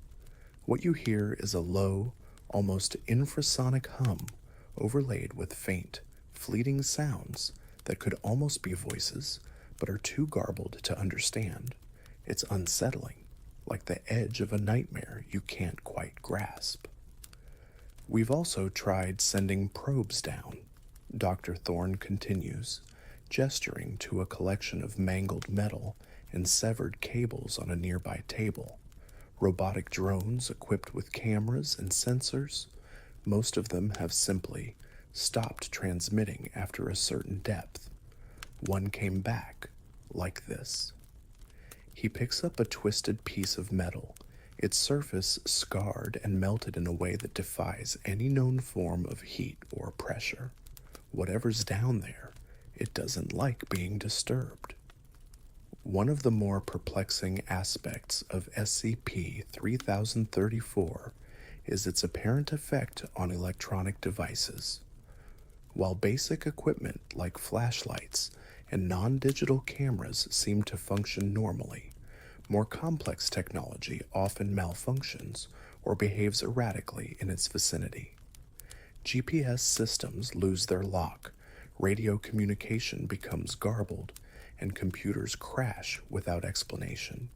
What you hear is a low, almost infrasonic hum overlaid with faint, fleeting sounds that could almost be voices, but are too garbled to understand. It's unsettling, like the edge of a nightmare you can't quite grasp. We've also tried sending probes down, Dr. Thorne continues, gesturing to a collection of mangled metal and severed cables on a nearby table. Robotic drones equipped with cameras and sensors. Most of them have simply stopped transmitting after a certain depth. One came back, like this. He picks up a twisted piece of metal, its surface scarred and melted in a way that defies any known form of heat or pressure. Whatever's down there, it doesn't like being disturbed. One of the more perplexing aspects of SCP-3034 is its apparent effect on electronic devices. While basic equipment like flashlights and non-digital cameras seem to function normally, more complex technology often malfunctions or behaves erratically in its vicinity. GPS systems lose their lock, radio communication becomes garbled, and computers crash without explanation.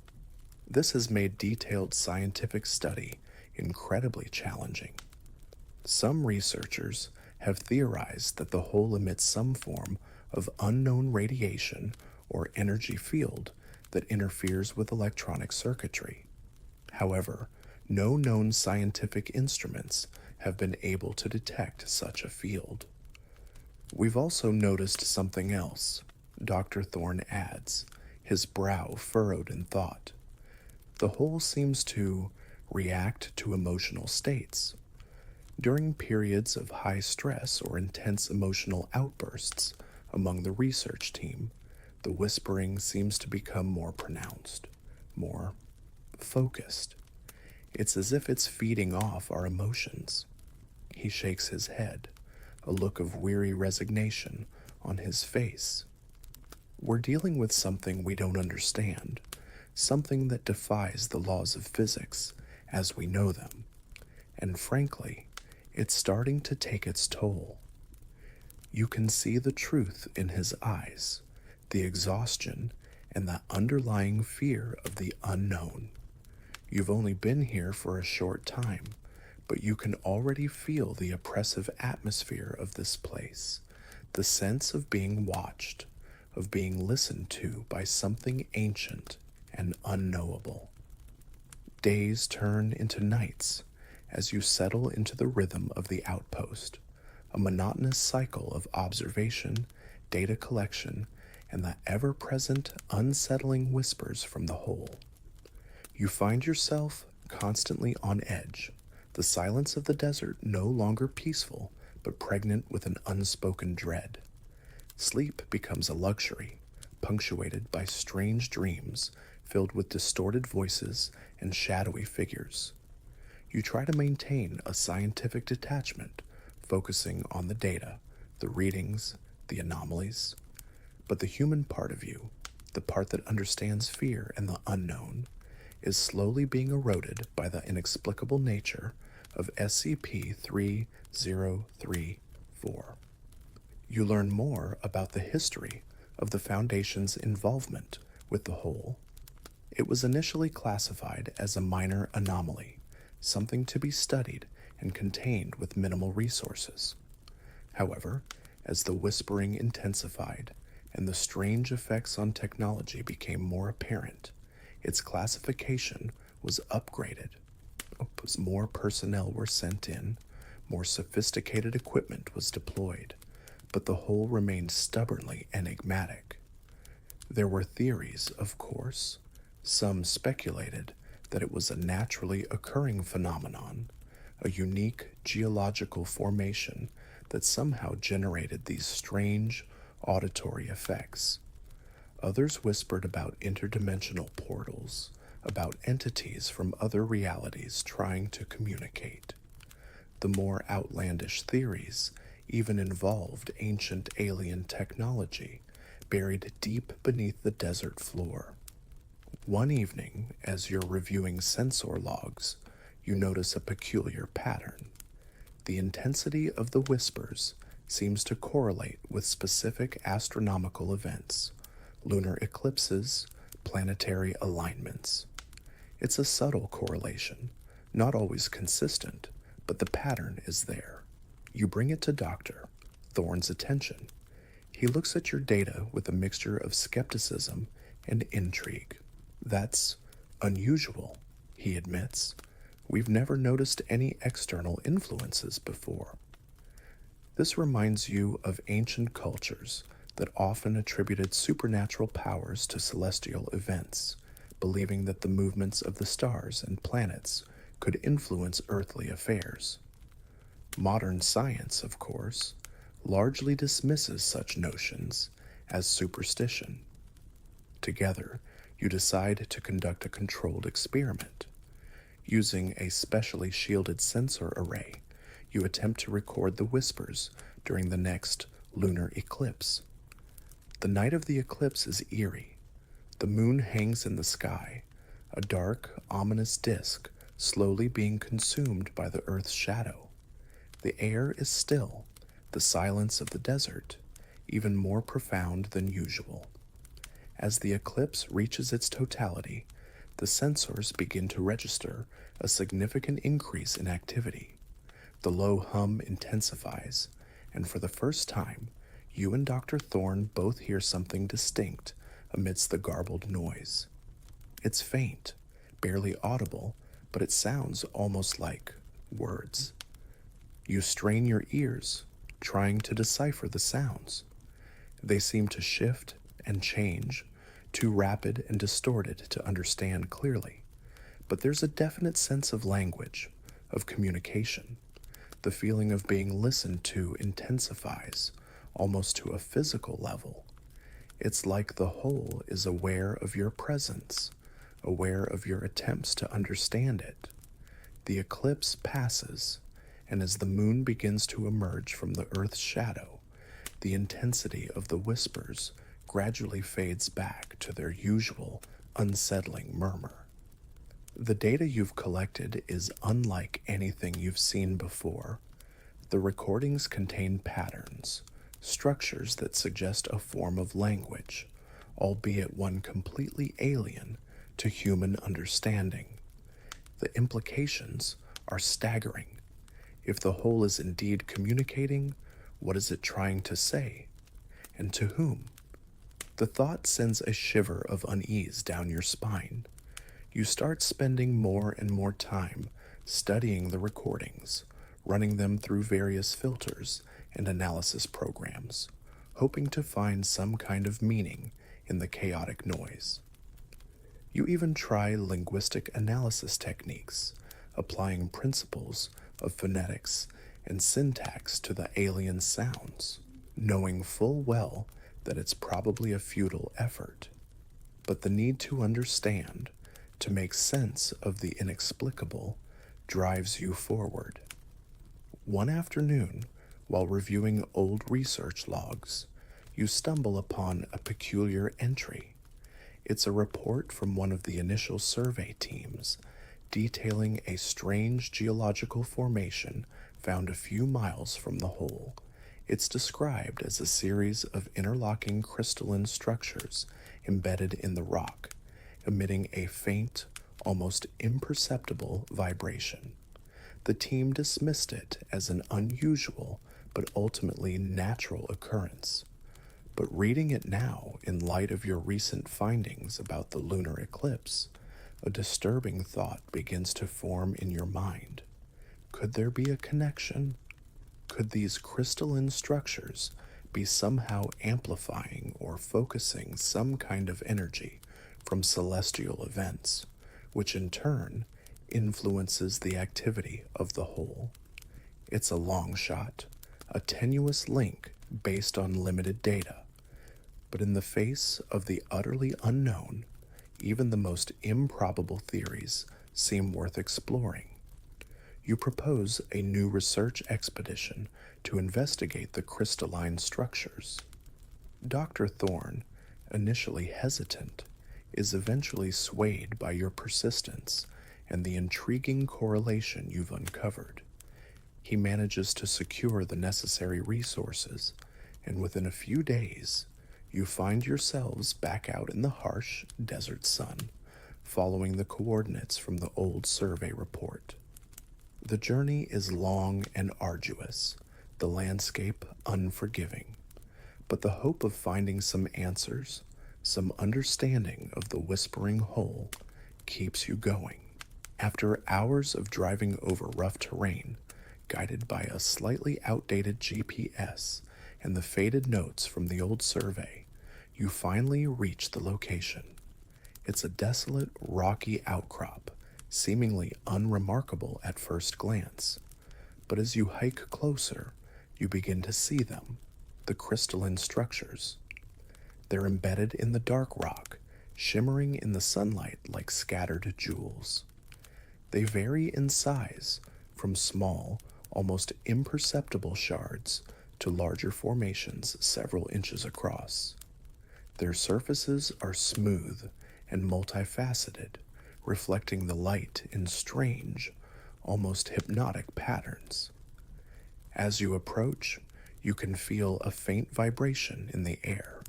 This has made detailed scientific study incredibly challenging. Some researchers have theorized that the whole emits some form of unknown radiation or energy field that interferes with electronic circuitry. However, no known scientific instruments have been able to detect such a field. We've also noticed something else, Dr. Thorne adds, his brow furrowed in thought. The whole seems to react to emotional states. During periods of high stress or intense emotional outbursts among the research team, the whispering seems to become more pronounced, more focused. It's as if it's feeding off our emotions. He shakes his head, a look of weary resignation on his face. We're dealing with something we don't understand, something that defies the laws of physics as we know them. And frankly, it's starting to take its toll. You can see the truth in his eyes, the exhaustion and the underlying fear of the unknown. You've only been here for a short time, but you can already feel the oppressive atmosphere of this place, the sense of being watched, of being listened to by something ancient and unknowable. Days turn into nights as you settle into the rhythm of the outpost, a monotonous cycle of observation, data collection, and the ever-present unsettling whispers from the whole. You find yourself constantly on edge, the silence of the desert no longer peaceful, but pregnant with an unspoken dread. Sleep becomes a luxury, punctuated by strange dreams filled with distorted voices and shadowy figures. You try to maintain a scientific detachment, focusing on the data, the readings, the anomalies. But the human part of you, the part that understands fear and the unknown, is slowly being eroded by the inexplicable nature of SCP-3034. You learn more about the history of the Foundation's involvement with the whole. It was initially classified as a minor anomaly, something to be studied and contained with minimal resources. However, as the whispering intensified and the strange effects on technology became more apparent, its classification was upgraded. More personnel were sent in, more sophisticated equipment was deployed, but the hole remained stubbornly enigmatic. There were theories, of course. Some speculated that it was a naturally occurring phenomenon, a unique geological formation that somehow generated these strange auditory effects. Others whispered about interdimensional portals, about entities from other realities trying to communicate. The more outlandish theories even involved ancient alien technology buried deep beneath the desert floor. One evening, as you're reviewing sensor logs, you notice a peculiar pattern. The intensity of the whispers seems to correlate with specific astronomical events, lunar eclipses, planetary alignments. It's a subtle correlation, not always consistent, but the pattern is there. You bring it to Dr. Thorne's attention. He looks at your data with a mixture of skepticism and intrigue. That's unusual, he admits. We've never noticed any external influences before. This reminds you of ancient cultures that often attributed supernatural powers to celestial events, believing that the movements of the stars and planets could influence earthly affairs. Modern science, of course, largely dismisses such notions as superstition. Together, you decide to conduct a controlled experiment. Using a specially shielded sensor array, you attempt to record the whispers during the next lunar eclipse. The night of the eclipse is eerie. The moon hangs in the sky, a dark, ominous disk slowly being consumed by the Earth's shadow. The air is still, the silence of the desert, even more profound than usual. As the eclipse reaches its totality, the sensors begin to register a significant increase in activity. The low hum intensifies, and for the first time, you and Dr. Thorne both hear something distinct amidst the garbled noise. It's faint, barely audible, but it sounds almost like words. You strain your ears, trying to decipher the sounds. They seem to shift and change, too rapid and distorted to understand clearly. But there's a definite sense of language, of communication. The feeling of being listened to intensifies, almost to a physical level. It's like the whole is aware of your presence, aware of your attempts to understand it. The eclipse passes, and as the moon begins to emerge from the Earth's shadow, the intensity of the whispers gradually fades back to their usual unsettling murmur. The data you've collected is unlike anything you've seen before. The recordings contain patterns, structures that suggest a form of language, albeit one completely alien to human understanding. The implications are staggering. If the whole is indeed communicating, what is it trying to say? And to whom? The thought sends a shiver of unease down your spine. You start spending more and more time studying the recordings, running them through various filters and analysis programs, hoping to find some kind of meaning in the chaotic noise. You even try linguistic analysis techniques, applying principles of phonetics and syntax to the alien sounds, knowing full well that it's probably a futile effort. But the need to understand, to make sense of the inexplicable, drives you forward. One afternoon, while reviewing old research logs, you stumble upon a peculiar entry. It's a report from one of the initial survey teams detailing a strange geological formation found a few miles from the hole. It's described as a series of interlocking crystalline structures embedded in the rock, emitting a faint, almost imperceptible vibration. The team dismissed it as an unusual but ultimately natural occurrence. But reading it now in light of your recent findings about the lunar eclipse, A disturbing thought begins to form in your mind. Could there be a connection? Could these crystalline structures be somehow amplifying or focusing some kind of energy from celestial events, which in turn influences the activity of the whole? It's a long shot, a tenuous link based on limited data, but in the face of the utterly unknown, even the most improbable theories seem worth exploring. You propose a new research expedition to investigate the crystalline structures. Dr. Thorne, initially hesitant, is eventually swayed by your persistence and the intriguing correlation you've uncovered. He manages to secure the necessary resources, and within a few days, you find yourselves back out in the harsh desert sun, following the coordinates from the old survey report. The journey is long and arduous, the landscape unforgiving, but the hope of finding some answers, some understanding of the whispering whole, keeps you going. After hours of driving over rough terrain, guided by a slightly outdated GPS and the faded notes from the old survey, you finally reach the location. It's a desolate, rocky outcrop, seemingly unremarkable at first glance. But as you hike closer, you begin to see them, the crystalline structures. They're embedded in the dark rock, shimmering in the sunlight like scattered jewels. They vary in size, from small, almost imperceptible shards to larger formations several inches across. Their surfaces are smooth and multifaceted, reflecting the light in strange, almost hypnotic patterns. As you approach, you can feel a faint vibration in the air,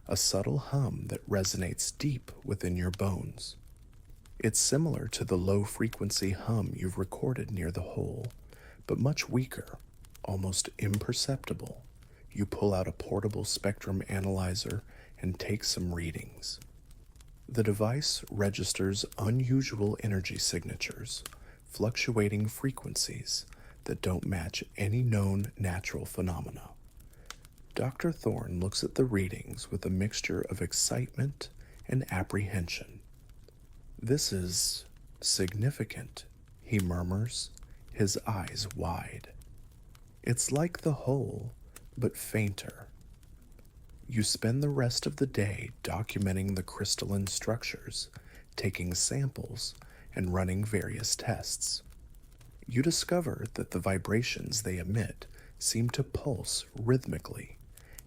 a subtle hum that resonates deep within your bones. It's similar to the low-frequency hum you've recorded near the hole, but much weaker, almost imperceptible. You pull out a portable spectrum analyzer and take some readings. The device registers unusual energy signatures, fluctuating frequencies that don't match any known natural phenomena. Dr. Thorne looks at the readings with a mixture of excitement and apprehension. "This is significant," he murmurs, his eyes wide. "It's like the whole, but fainter." You spend the rest of the day documenting the crystalline structures, taking samples, and running various tests. You discover that the vibrations they emit seem to pulse rhythmically,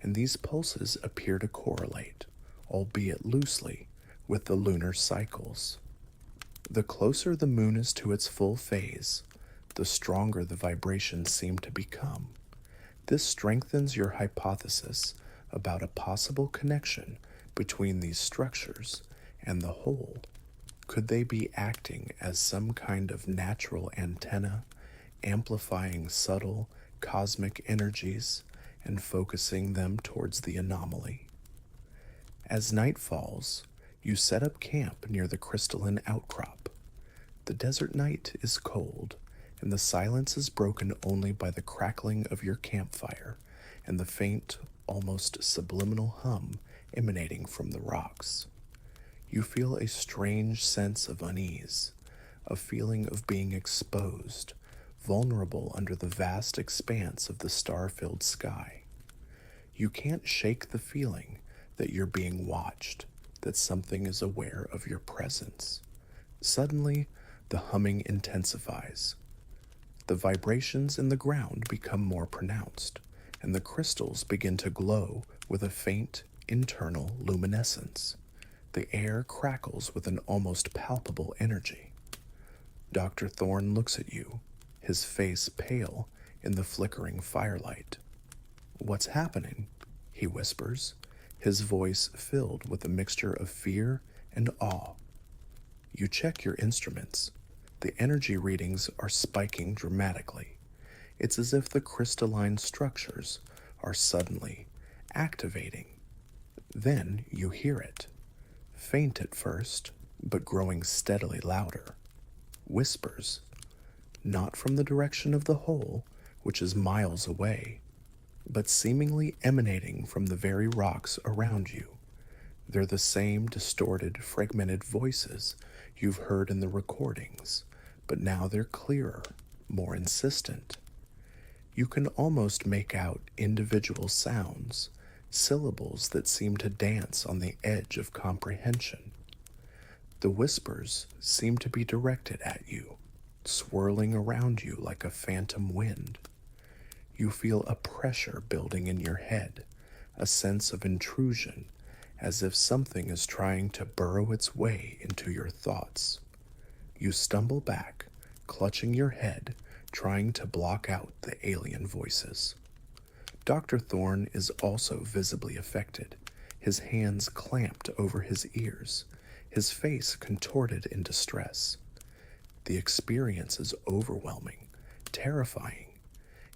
and these pulses appear to correlate, albeit loosely, with the lunar cycles. The closer the moon is to its full phase, the stronger the vibrations seem to become. This strengthens your hypothesis about a possible connection between these structures and the whole. Could they be acting as some kind of natural antenna, amplifying subtle cosmic energies and focusing them towards the anomaly? As night falls, you set up camp near the crystalline outcrop. The desert night is cold, and the silence is broken only by the crackling of your campfire and the faint, almost subliminal hum emanating from the rocks. You feel a strange sense of unease, a feeling of being exposed, vulnerable under the vast expanse of the star-filled sky. You can't shake the feeling that you're being watched, that something is aware of your presence. Suddenly, the humming intensifies. The vibrations in the ground become more pronounced, and the crystals begin to glow with a faint, internal luminescence. The air crackles with an almost palpable energy. Dr. Thorne looks at you, his face pale in the flickering firelight. "What's happening?" he whispers, his voice filled with a mixture of fear and awe. You check your instruments. The energy readings are spiking dramatically. It's as if the crystalline structures are suddenly activating. Then you hear it. Faint at first, but growing steadily louder. Whispers, not from the direction of the hole, which is miles away, but seemingly emanating from the very rocks around you. They're the same distorted, fragmented voices you've heard in the recordings, but now they're clearer, more insistent. You can almost make out individual sounds, syllables that seem to dance on the edge of comprehension. The whispers seem to be directed at you, swirling around you like a phantom wind. You feel a pressure building in your head, a sense of intrusion, as if something is trying to burrow its way into your thoughts. You stumble back, clutching your head, trying to block out the alien voices. Dr. Thorne is also visibly affected, his hands clamped over his ears, his face contorted in distress. The experience is overwhelming, terrifying.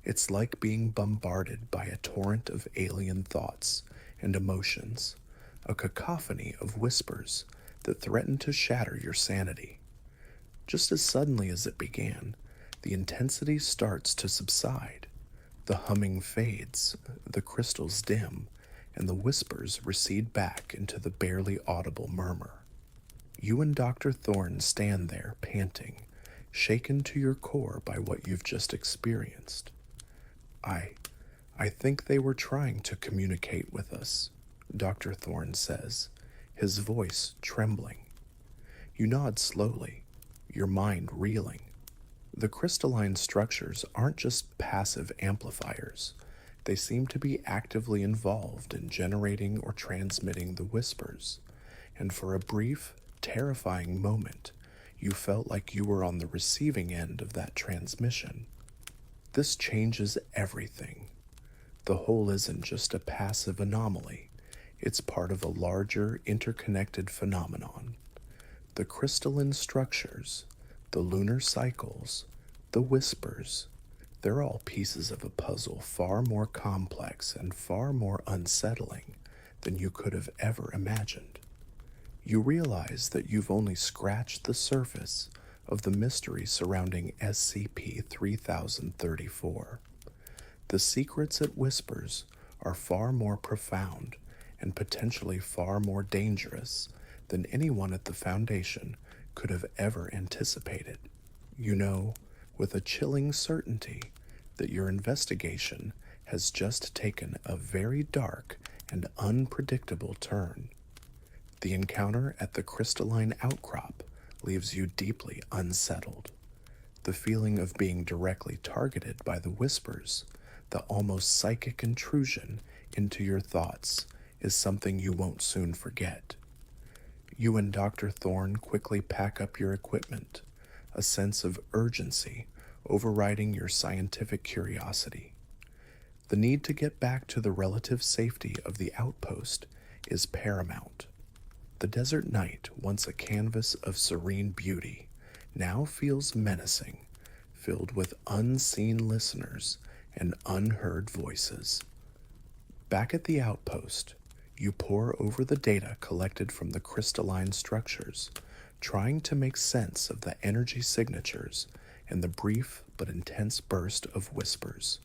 It's like being bombarded by a torrent of alien thoughts and emotions, a cacophony of whispers that threaten to shatter your sanity. Just as suddenly as it began, the intensity starts to subside. The humming fades, the crystals dim, and the whispers recede back into the barely audible murmur. You and Dr. Thorne stand there, panting, shaken to your core by what you've just experienced. I think they were trying to communicate with us, Dr. Thorne says, his voice trembling. You nod slowly, your mind reeling. The crystalline structures aren't just passive amplifiers. They seem to be actively involved in generating or transmitting the whispers, and for a brief, terrifying moment, you felt like you were on the receiving end of that transmission. This changes everything. The whole isn't just a passive anomaly, it's part of a larger, interconnected phenomenon. The crystalline structures, the lunar cycles, the whispers, they're all pieces of a puzzle far more complex and far more unsettling than you could have ever imagined. You realize that you've only scratched the surface of the mystery surrounding SCP-3034. The secrets it whispers are far more profound and potentially far more dangerous than anyone at the Foundation could have ever anticipated. You know, with a chilling certainty, that your investigation has just taken a very dark and unpredictable turn. The encounter at the crystalline outcrop leaves you deeply unsettled. The feeling of being directly targeted by the whispers, the almost psychic intrusion into your thoughts, is something you won't soon forget. You and Dr. Thorne quickly pack up your equipment, a sense of urgency overriding your scientific curiosity. The need to get back to the relative safety of the outpost is paramount. The desert night, once a canvas of serene beauty, now feels menacing, filled with unseen listeners and unheard voices. Back at the outpost, you pore over the data collected from the crystalline structures, trying to make sense of the energy signatures and the brief but intense burst of whispers.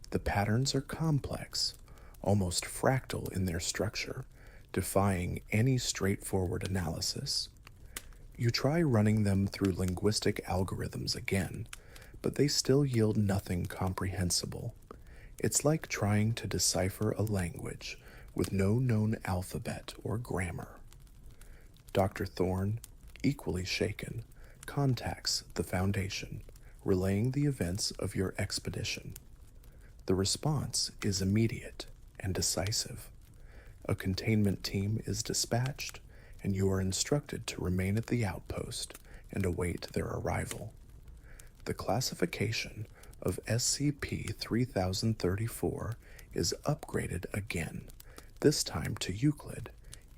The patterns are complex, almost fractal in their structure, defying any straightforward analysis. You try running them through linguistic algorithms again, but they still yield nothing comprehensible. It's like trying to decipher a language with no known alphabet or grammar. Dr. Thorne, equally shaken, contacts the Foundation, relaying the events of your expedition. The response is immediate and decisive. A containment team is dispatched, and you are instructed to remain at the outpost and await their arrival. The classification of SCP-3034 is upgraded again, this time to Euclid,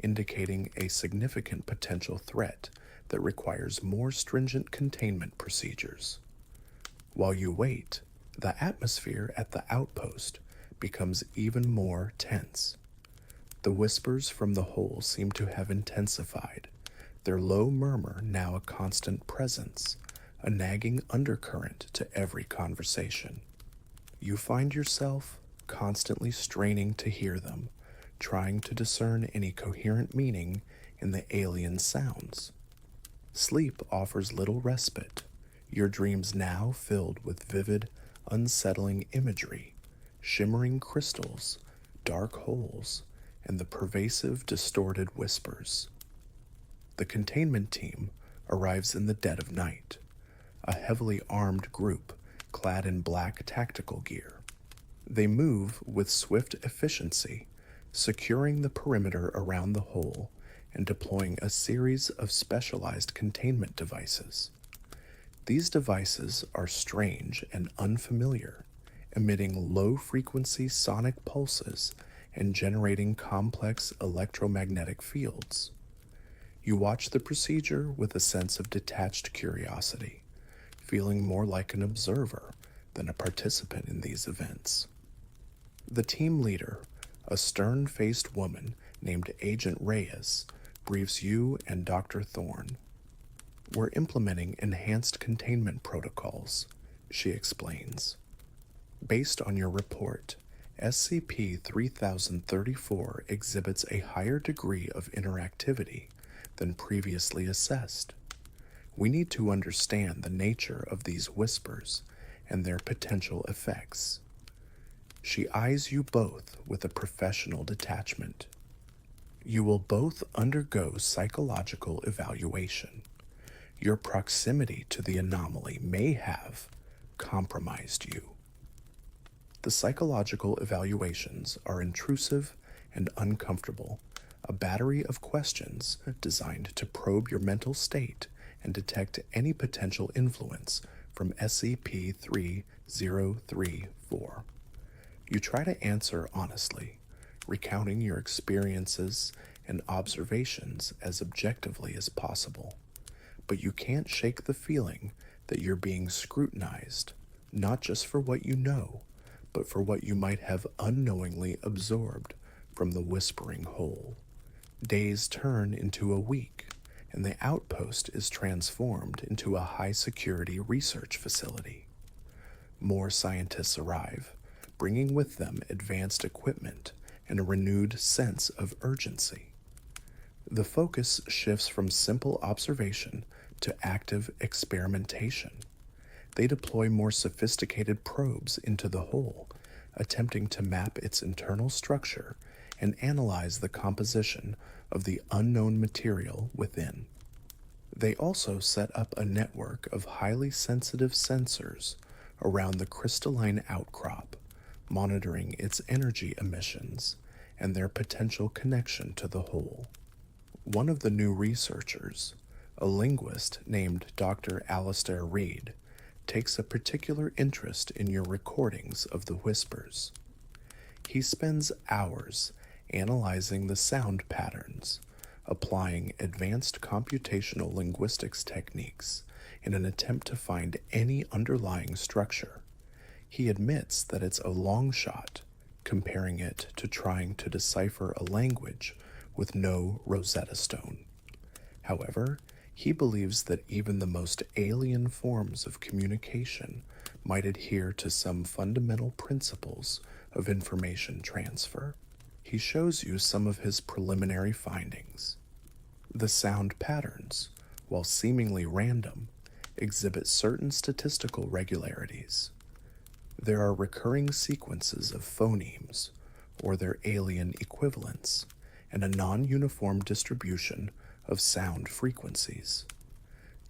indicating a significant potential threat that requires more stringent containment procedures. While you wait, the atmosphere at the outpost becomes even more tense. The whispers from the hole seem to have intensified, their low murmur now a constant presence, a nagging undercurrent to every conversation. You find yourself constantly straining to hear them, trying to discern any coherent meaning in the alien sounds. Sleep offers little respite, your dreams now filled with vivid, unsettling imagery, shimmering crystals, dark holes, and the pervasive, distorted whispers. The containment team arrives in the dead of night, a heavily armed group clad in black tactical gear. They move with swift efficiency, securing the perimeter around the hole and deploying a series of specialized containment devices. These devices are strange and unfamiliar, emitting low-frequency sonic pulses and generating complex electromagnetic fields. You watch the procedure with a sense of detached curiosity, feeling more like an observer than a participant in these events. The team leader, a stern-faced woman named Agent Reyes, briefs you and Dr. Thorne. "We're implementing enhanced containment protocols," she explains. "Based on your report, SCP-3034 exhibits a higher degree of interactivity than previously assessed. We need to understand the nature of these whispers and their potential effects." She eyes you both with a professional detachment. "You will both undergo psychological evaluation. Your proximity to the anomaly may have compromised you." The psychological evaluations are intrusive and uncomfortable, a battery of questions designed to probe your mental state and detect any potential influence from SCP-3034. You try to answer honestly, recounting your experiences and observations as objectively as possible. But you can't shake the feeling that you're being scrutinized, not just for what you know, but for what you might have unknowingly absorbed from the whispering hole. Days turn into a week, and the outpost is transformed into a high-security research facility. More scientists arrive, bringing with them advanced equipment and a renewed sense of urgency. The focus shifts from simple observation to active experimentation. They deploy more sophisticated probes into the hole, attempting to map its internal structure and analyze the composition of the unknown material within. They also set up a network of highly sensitive sensors around the crystalline outcrop, monitoring its energy emissions and their potential connection to the hole. One of the new researchers, a linguist named Dr. Alistair Reed, takes a particular interest in your recordings of the whispers. He spends hours analyzing the sound patterns, applying advanced computational linguistics techniques in an attempt to find any underlying structure. He admits that it's a long shot, comparing it to trying to decipher a language with no Rosetta Stone. However, he believes that even the most alien forms of communication might adhere to some fundamental principles of information transfer. He shows you some of his preliminary findings. The sound patterns, while seemingly random, exhibit certain statistical regularities. There are recurring sequences of phonemes, or their alien equivalents, and a non-uniform distribution of sound frequencies.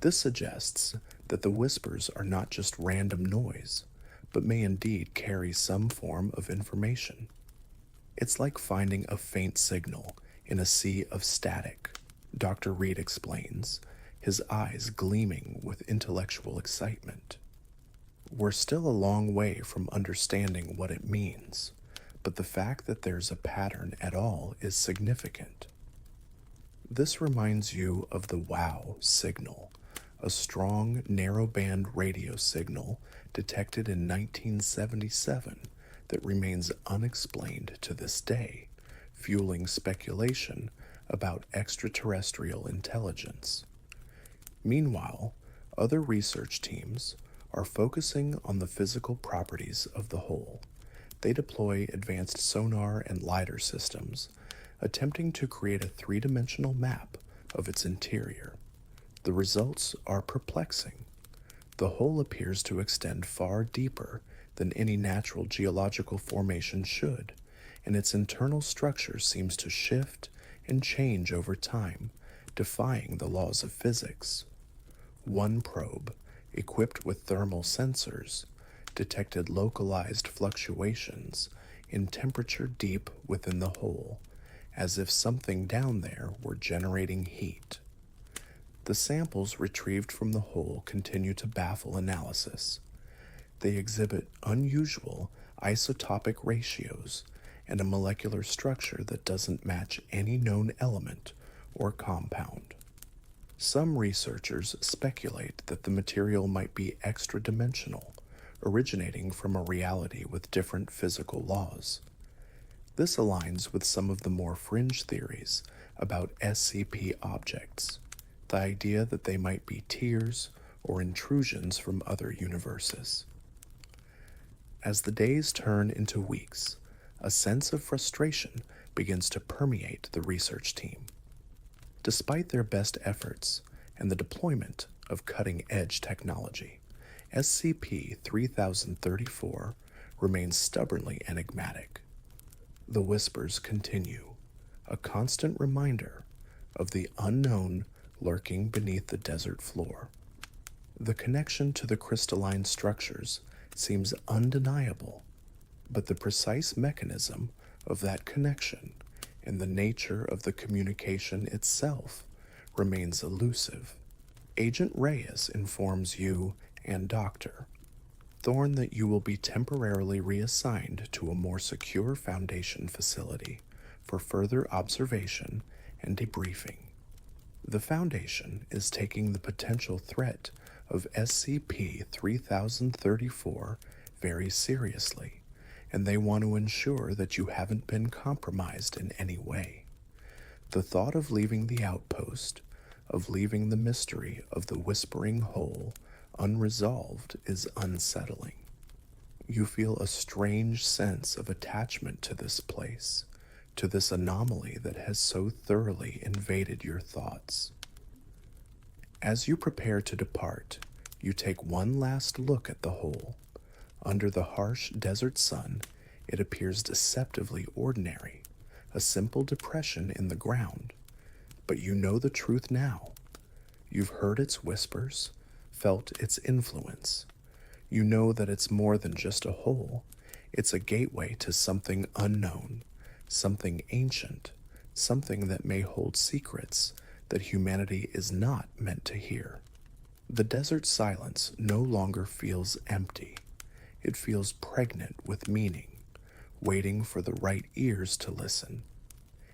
This suggests that the whispers are not just random noise, but may indeed carry some form of information. It's like finding a faint signal in a sea of static, Dr. Reed explains, his eyes gleaming with intellectual excitement. We're still a long way from understanding what it means, but the fact that there's a pattern at all is significant. This reminds you of the WOW signal, a strong narrowband radio signal detected in 1977 that remains unexplained to this day, fueling speculation about extraterrestrial intelligence. Meanwhile, other research teams are focusing on the physical properties of the hole. They deploy advanced sonar and lidar systems, attempting to create a three-dimensional map of its interior. The results are perplexing. The hole appears to extend far deeper than any natural geological formation should, and its internal structure seems to shift and change over time, defying the laws of physics. One probe, equipped with thermal sensors, detected localized fluctuations in temperature deep within the hole, as if something down there were generating heat. The samples retrieved from the hole continue to baffle analysis. They exhibit unusual isotopic ratios and a molecular structure that doesn't match any known element or compound. Some researchers speculate that the material might be extra-dimensional, originating from a reality with different physical laws. This aligns with some of the more fringe theories about SCP objects, the idea that they might be tears or intrusions from other universes. As the days turn into weeks, a sense of frustration begins to permeate the research team. Despite their best efforts and the deployment of cutting-edge technology, SCP-3034 remains stubbornly enigmatic. The whispers continue, a constant reminder of the unknown lurking beneath the desert floor. The connection to the crystalline structures seems undeniable, but the precise mechanism of that connection and the nature of the communication itself remains elusive. Agent Reyes informs you and Dr. Thorne that you will be temporarily reassigned to a more secure Foundation facility for further observation and debriefing. The Foundation is taking the potential threat of SCP-3034 very seriously, and they want to ensure that you haven't been compromised in any way. The thought of leaving the outpost, of leaving the mystery of the Whispering Hole unresolved is unsettling. You feel a strange sense of attachment to this place, to this anomaly that has so thoroughly invaded your thoughts. As you prepare to depart, you take one last look at the hole. Under the harsh desert sun, it appears deceptively ordinary, a simple depression in the ground. But you know the truth now. You've heard its whispers, felt its influence. You know that it's more than just a hole. It's a gateway to something unknown, something ancient, something that may hold secrets that humanity is not meant to hear. The desert silence no longer feels empty. It feels pregnant with meaning, waiting for the right ears to listen.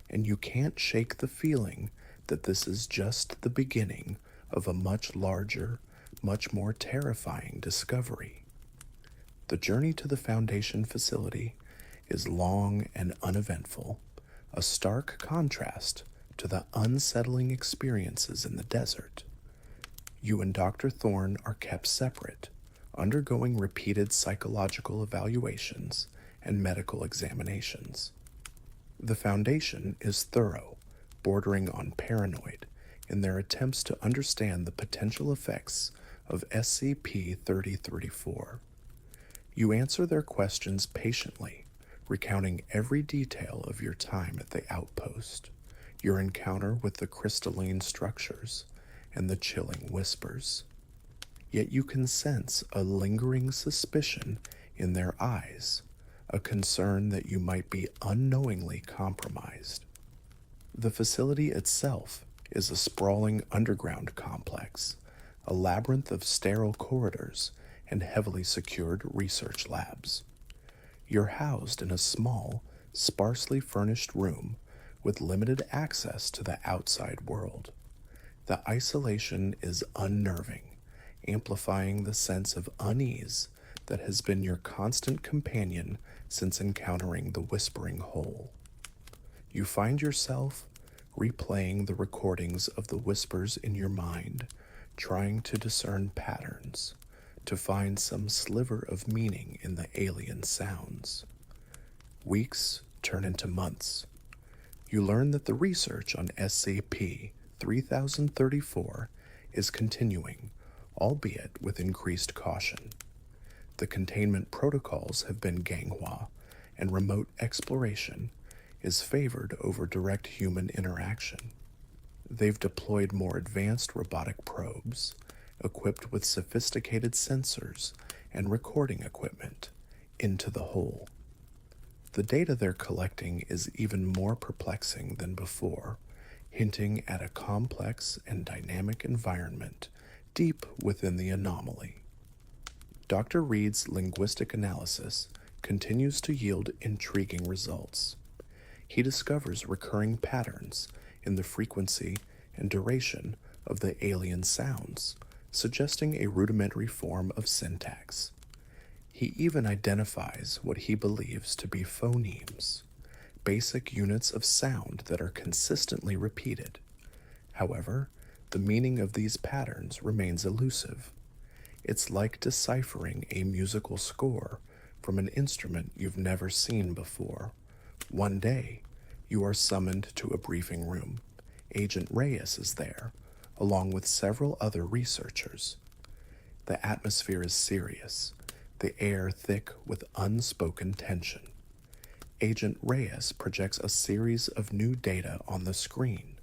And you can't shake the feeling that this is just the beginning of a much larger, much more terrifying discovery. The journey to the Foundation facility is long and uneventful, a stark contrast to the unsettling experiences in the desert. You and Dr. Thorne are kept separate, undergoing repeated psychological evaluations and medical examinations. The Foundation is thorough, bordering on paranoid, in their attempts to understand the potential effects of SCP-3034. You answer their questions patiently, recounting every detail of your time at the outpost, your encounter with the crystalline structures, and the chilling whispers. Yet you can sense a lingering suspicion in their eyes, a concern that you might be unknowingly compromised. The facility itself is a sprawling underground complex, a labyrinth of sterile corridors and heavily secured research labs. You're housed in a small, sparsely furnished room with limited access to the outside world. The isolation is unnerving, amplifying the sense of unease that has been your constant companion since encountering the Whispering Hole. You find yourself replaying the recordings of the whispers in your mind, trying to discern patterns, to find some sliver of meaning in the alien sounds. Weeks turn into months. You learn that the research on SCP 3034 is continuing, albeit with increased caution. The containment protocols have been gangwa, and remote exploration is favored over direct human interaction. They've deployed more advanced robotic probes, equipped with sophisticated sensors and recording equipment, into the hole. The data they're collecting is even more perplexing than before, hinting at a complex and dynamic environment deep within the anomaly. Dr. Reed's linguistic analysis continues to yield intriguing results. He discovers recurring patterns in the frequency and duration of the alien sounds, suggesting a rudimentary form of syntax. He even identifies what he believes to be phonemes, basic units of sound that are consistently repeated. However, the meaning of these patterns remains elusive. It's like deciphering a musical score from an instrument you've never seen before. One day, you are summoned to a briefing room. Agent Reyes is there, along with several other researchers. The atmosphere is serious, the air thick with unspoken tension. Agent Reyes projects a series of new data on the screen.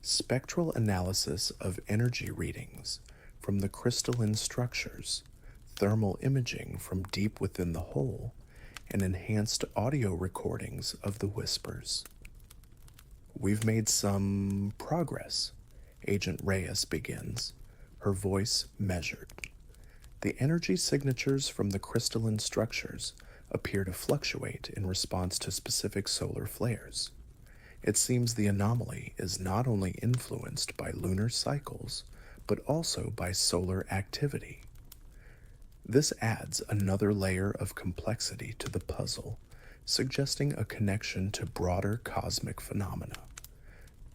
Spectral analysis of energy readings from the crystalline structures, thermal imaging from deep within the hole, and enhanced audio recordings of the whispers. We've made some progress, Agent Reyes begins, her voice measured. The energy signatures from the crystalline structures appear to fluctuate in response to specific solar flares. It seems the anomaly is not only influenced by lunar cycles, but also by solar activity. This adds another layer of complexity to the puzzle, suggesting a connection to broader cosmic phenomena.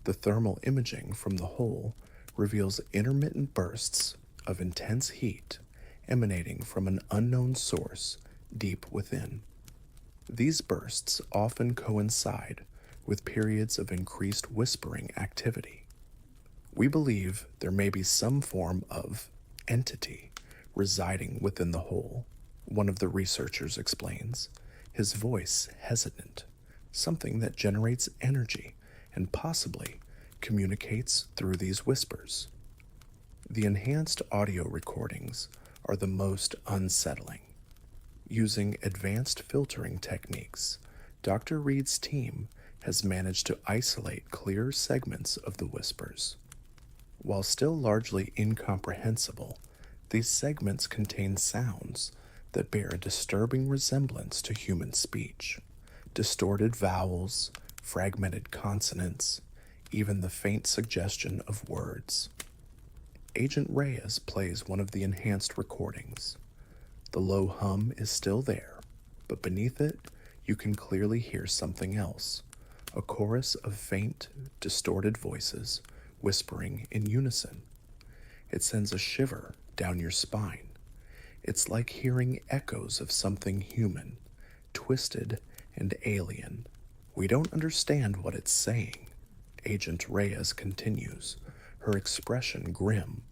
The thermal imaging from the hole reveals intermittent bursts of intense heat emanating from an unknown source deep within. These bursts often coincide with periods of increased whispering activity. We believe there may be some form of entity residing within the hole, one of the researchers explains, his voice hesitant, something that generates energy and possibly communicates through these whispers. The enhanced audio recordings are the most unsettling. Using advanced filtering techniques, Dr. Reed's team has managed to isolate clear segments of the whispers. While still largely incomprehensible, these segments contain sounds that bear a disturbing resemblance to human speech. Distorted vowels, fragmented consonants, even the faint suggestion of words. Agent Reyes plays one of the enhanced recordings. The low hum is still there, but beneath it, you can clearly hear something else, a chorus of faint, distorted voices whispering in unison. It sends a shiver down your spine. It's like hearing echoes of something human, twisted and alien. We don't understand what it's saying, Agent Reyes continues, her expression grim.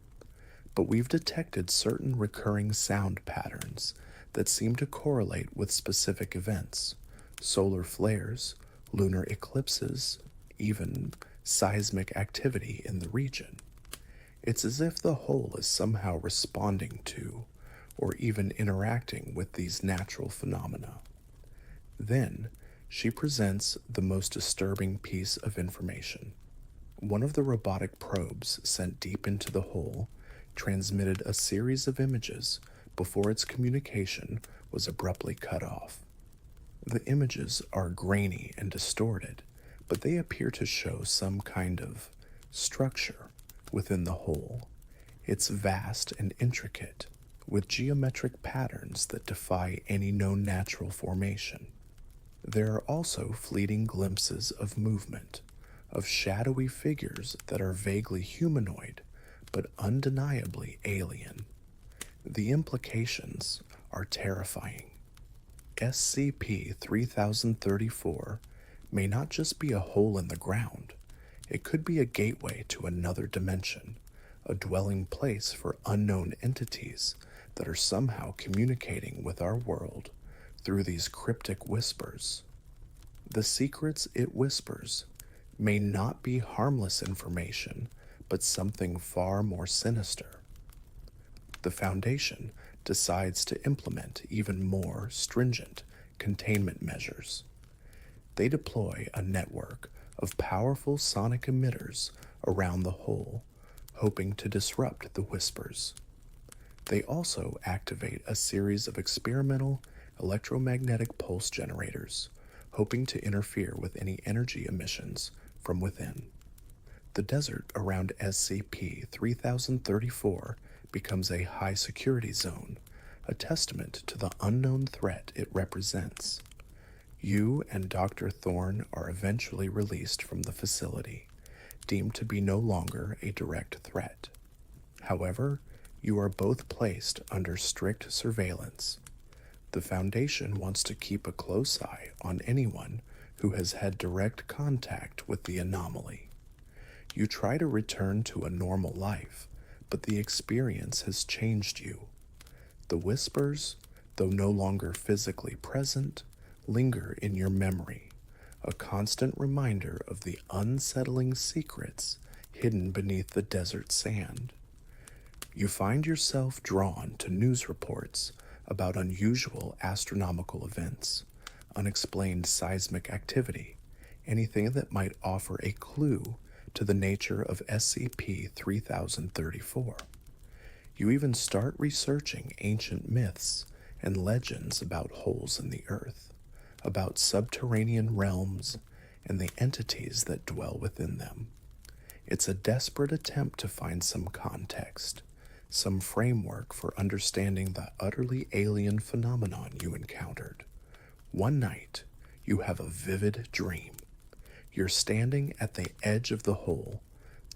But we've detected certain recurring sound patterns that seem to correlate with specific events, solar flares, lunar eclipses, even seismic activity in the region. It's as if the whole is somehow responding to, or even interacting with these natural phenomena. Then, she presents the most disturbing piece of information. One of the robotic probes sent deep into the hole transmitted a series of images before its communication was abruptly cut off. The images are grainy and distorted, but they appear to show some kind of structure within the hole. It's vast and intricate, with geometric patterns that defy any known natural formation. There are also fleeting glimpses of movement, of shadowy figures that are vaguely humanoid but undeniably alien. The implications are terrifying. SCP 3034 may not just be a hole in the ground, it could be a gateway to another dimension, a dwelling place for unknown entities that are somehow communicating with our world through these cryptic whispers. The secrets it whispers may not be harmless information, but something far more sinister. The Foundation decides to implement even more stringent containment measures. They deploy a network of powerful sonic emitters around the hole, hoping to disrupt the whispers. They also activate a series of experimental electromagnetic pulse generators, hoping to interfere with any energy emissions from within. The desert around SCP 3034 becomes a high security zone, a testament to the unknown threat it represents. You and Dr. Thorne are eventually released from the facility, deemed to be no longer a direct threat. However, you are both placed under strict surveillance. The Foundation wants to keep a close eye on anyone who has had direct contact with the anomaly. You try to return to a normal life, but the experience has changed you. The whispers, though no longer physically present, linger in your memory, a constant reminder of the unsettling secrets hidden beneath the desert sand. You find yourself drawn to news reports about unusual astronomical events, unexplained seismic activity, anything that might offer a clue to the nature of SCP 3034. You even start researching ancient myths and legends about holes in the earth, about subterranean realms and the entities that dwell within them. It's a desperate attempt to find some context, some framework for understanding the utterly alien phenomenon you encountered. One night, you have a vivid dream. You're standing at the edge of the hole,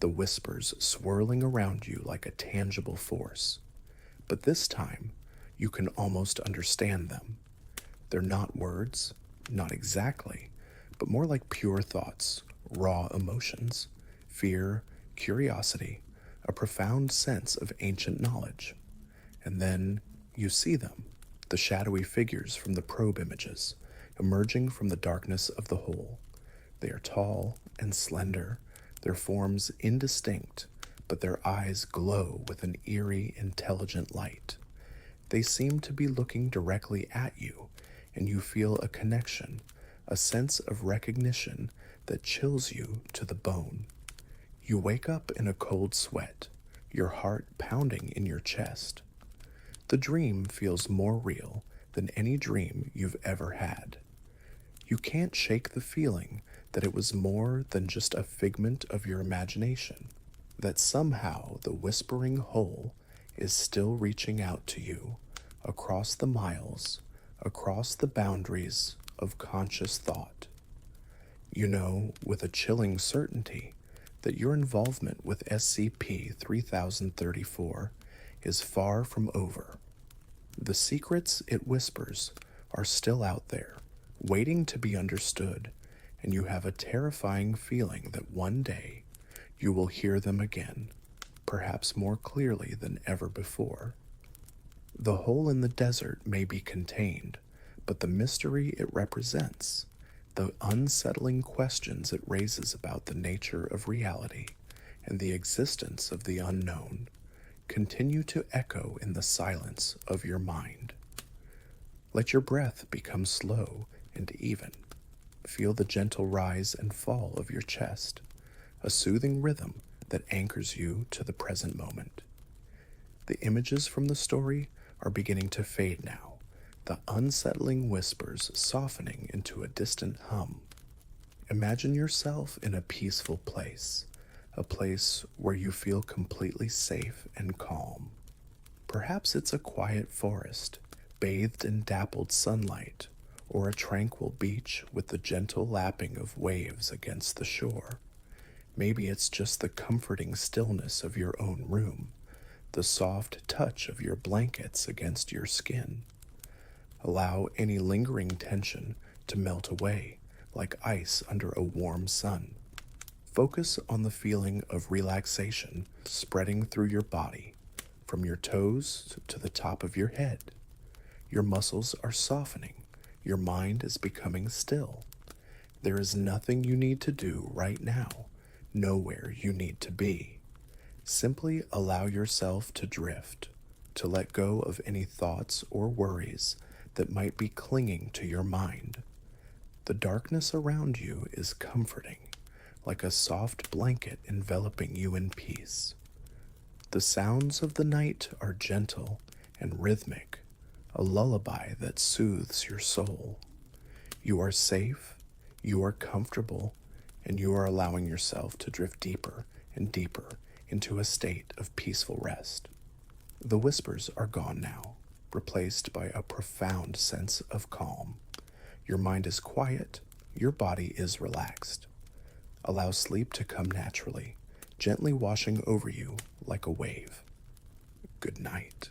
the whispers swirling around you like a tangible force. But this time, you can almost understand them. They're not words, not exactly, but more like pure thoughts, raw emotions, fear, curiosity, a profound sense of ancient knowledge. And then you see them, the shadowy figures from the probe images, emerging from the darkness of the hole. They are tall and slender, their forms indistinct, but their eyes glow with an eerie, intelligent light. They seem to be looking directly at you, and you feel a connection, a sense of recognition that chills you to the bone. You wake up in a cold sweat, your heart pounding in your chest. The dream feels more real than any dream you've ever had. You can't shake the feeling that it was more than just a figment of your imagination, that somehow the whispering hole is still reaching out to you across the miles, across the boundaries of conscious thought. You know with a chilling certainty that your involvement with SCP 3034 is far from over. The secrets it whispers are still out there, waiting to be understood, and you have a terrifying feeling that one day you will hear them again, perhaps more clearly than ever before. The hole in the desert may be contained, but the mystery it represents, the unsettling questions it raises about the nature of reality and the existence of the unknown, continue to echo in the silence of your mind. Let your breath become slow and even. Feel the gentle rise and fall of your chest, a soothing rhythm that anchors you to the present moment. The images from the story are beginning to fade now, the unsettling whispers softening into a distant hum. Imagine yourself in a peaceful place, a place where you feel completely safe and calm. Perhaps it's a quiet forest, bathed in dappled sunlight, or a tranquil beach with the gentle lapping of waves against the shore. Maybe it's just the comforting stillness of your own room, the soft touch of your blankets against your skin. Allow any lingering tension to melt away like ice under a warm sun. Focus on the feeling of relaxation spreading through your body, from your toes to the top of your head. Your muscles are softening. Your mind is becoming still. There is nothing you need to do right now, nowhere you need to be. Simply allow yourself to drift, to let go of any thoughts or worries that might be clinging to your mind. The darkness around you is comforting, like a soft blanket enveloping you in peace. The sounds of the night are gentle and rhythmic, a lullaby that soothes your soul. You are safe, you are comfortable, and you are allowing yourself to drift deeper and deeper into a state of peaceful rest. The whispers are gone now, replaced by a profound sense of calm. Your mind is quiet, your body is relaxed. Allow sleep to come naturally, gently washing over you like a wave. Good night.